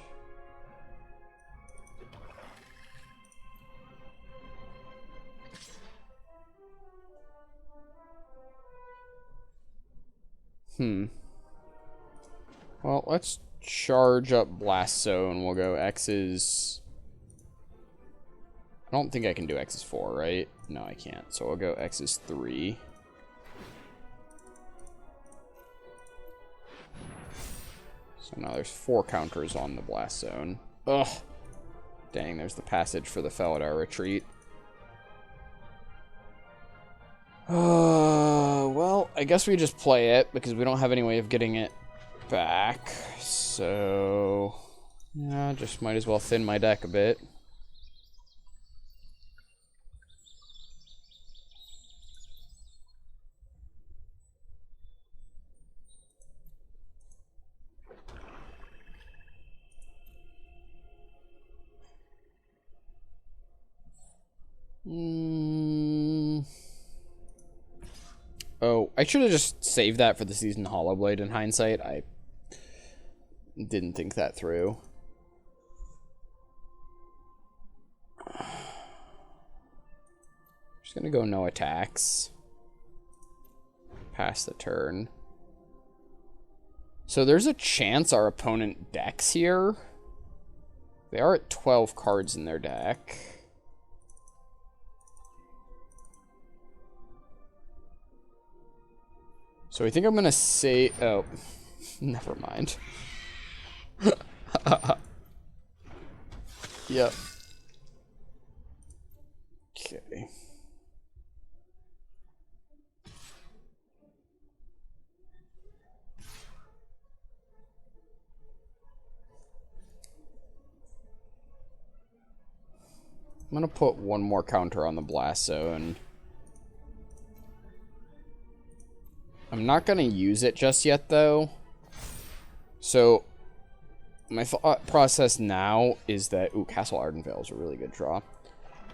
Speaker 1: Well, let's charge up Blast Zone. We'll go X's. I don't think I can do X's 4, right? No, I can't. So I'll go X's 3. So now there's 4 counters on the Blast Zone. Ugh. Dang, there's the passage for the Felidar retreat. Well, I guess we just play it because we don't have any way of getting it back. So, yeah, just might as well thin my deck a bit. I should have just saved that for the Season Hollowblade in hindsight. I didn't think that through. Just gonna go no attacks. Pass the turn. So there's a chance our opponent decks here. They are at 12 cards in their deck. So I think I'm gonna say, oh, never mind. Yep. Okay. I'm gonna put one more counter on the Blast Zone. I'm not gonna use it just yet, though. So, my thought process now is that... Ooh, Castle Ardenvale is a really good draw.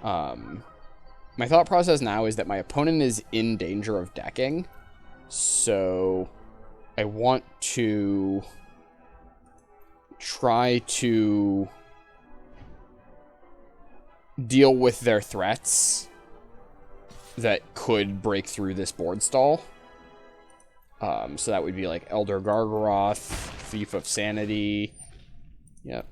Speaker 1: My thought process now is that my opponent is in danger of decking. So, I want to try to deal with their threats that could break through this board stall. So that would be like Elder Gargaroth, Thief of Sanity. Yep.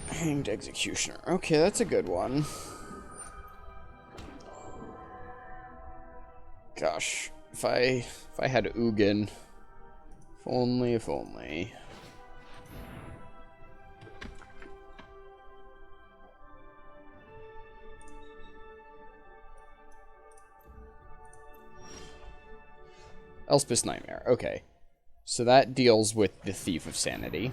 Speaker 1: Hanged Executioner. Okay, that's a good one. Gosh, if I had Ugin, if only, if only. Elspeth's Nightmare. Okay, so that deals with the Thief of Sanity.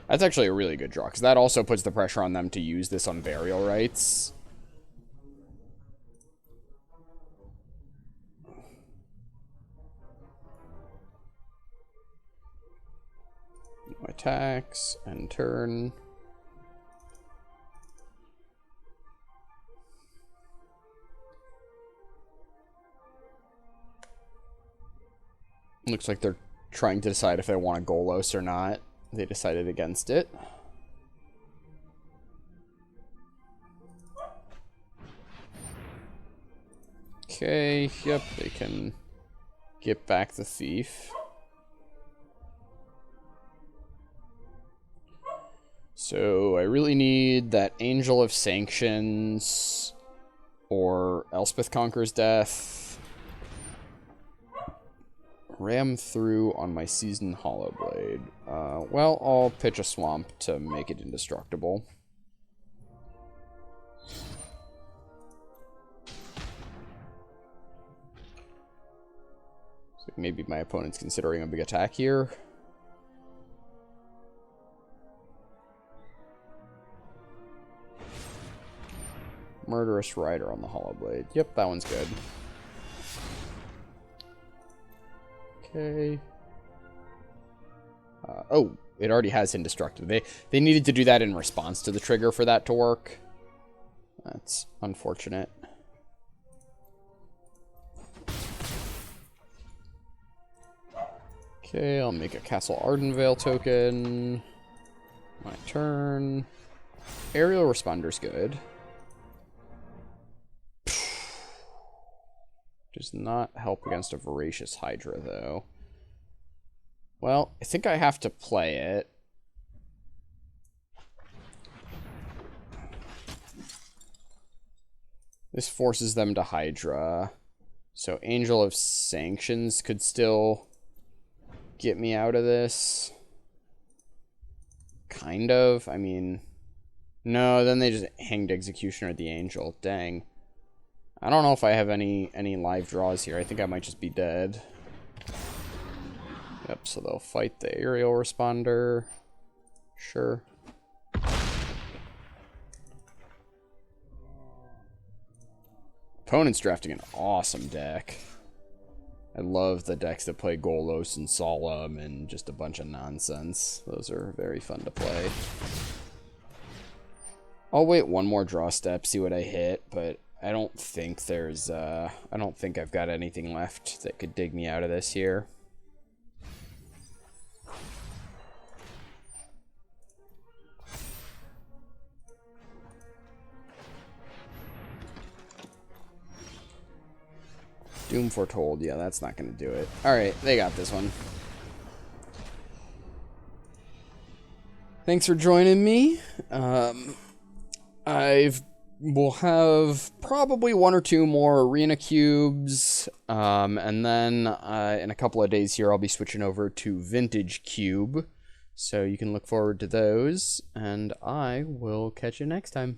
Speaker 1: That's actually a really good draw, because that also puts the pressure on them to use this on Burial Rites. No attacks, and turn. Looks like they're trying to decide if they want a Golos or not. They decided against it. Okay, yep, they can get back the Thief. So I really need that Angel of Sanctions or Elspeth Conquers Death. Ram through on my Season Hollowblade. Well, I'll pitch a Swamp to make it indestructible. So maybe my opponent's considering a big attack here. Murderous Rider on the Hollowblade. Yep, that one's good. Okay. Oh, it already has Indestructible. They needed to do that in response to the trigger for that to work. That's unfortunate. Okay, I'll make a Castle Ardenvale token. My turn. Aerial Responder's good. Does not help against a Voracious Hydra, though. Well, I think I have to play it. This forces them to Hydra. So Angel of Sanctions could still get me out of this. Kind of. I mean, no, then they just hanged Executioner at the Angel. Dang. I don't know if I have any live draws here. I think I might just be dead. Yep, so they'll fight the Aerial Responder. Sure. Opponent's drafting an awesome deck. I love the decks that play Golos and Solemn and just a bunch of nonsense. Those are very fun to play. I'll wait one more draw step, see what I hit, but I don't think there's, I don't think I've got anything left that could dig me out of this here. Doom Foretold, yeah, that's not going to do it. Alright, they got this one. Thanks for joining me. We'll have probably one or two more arena cubes, and then in a couple of days here I'll be switching over to Vintage Cube, so you can look forward to those, and I will catch you next time.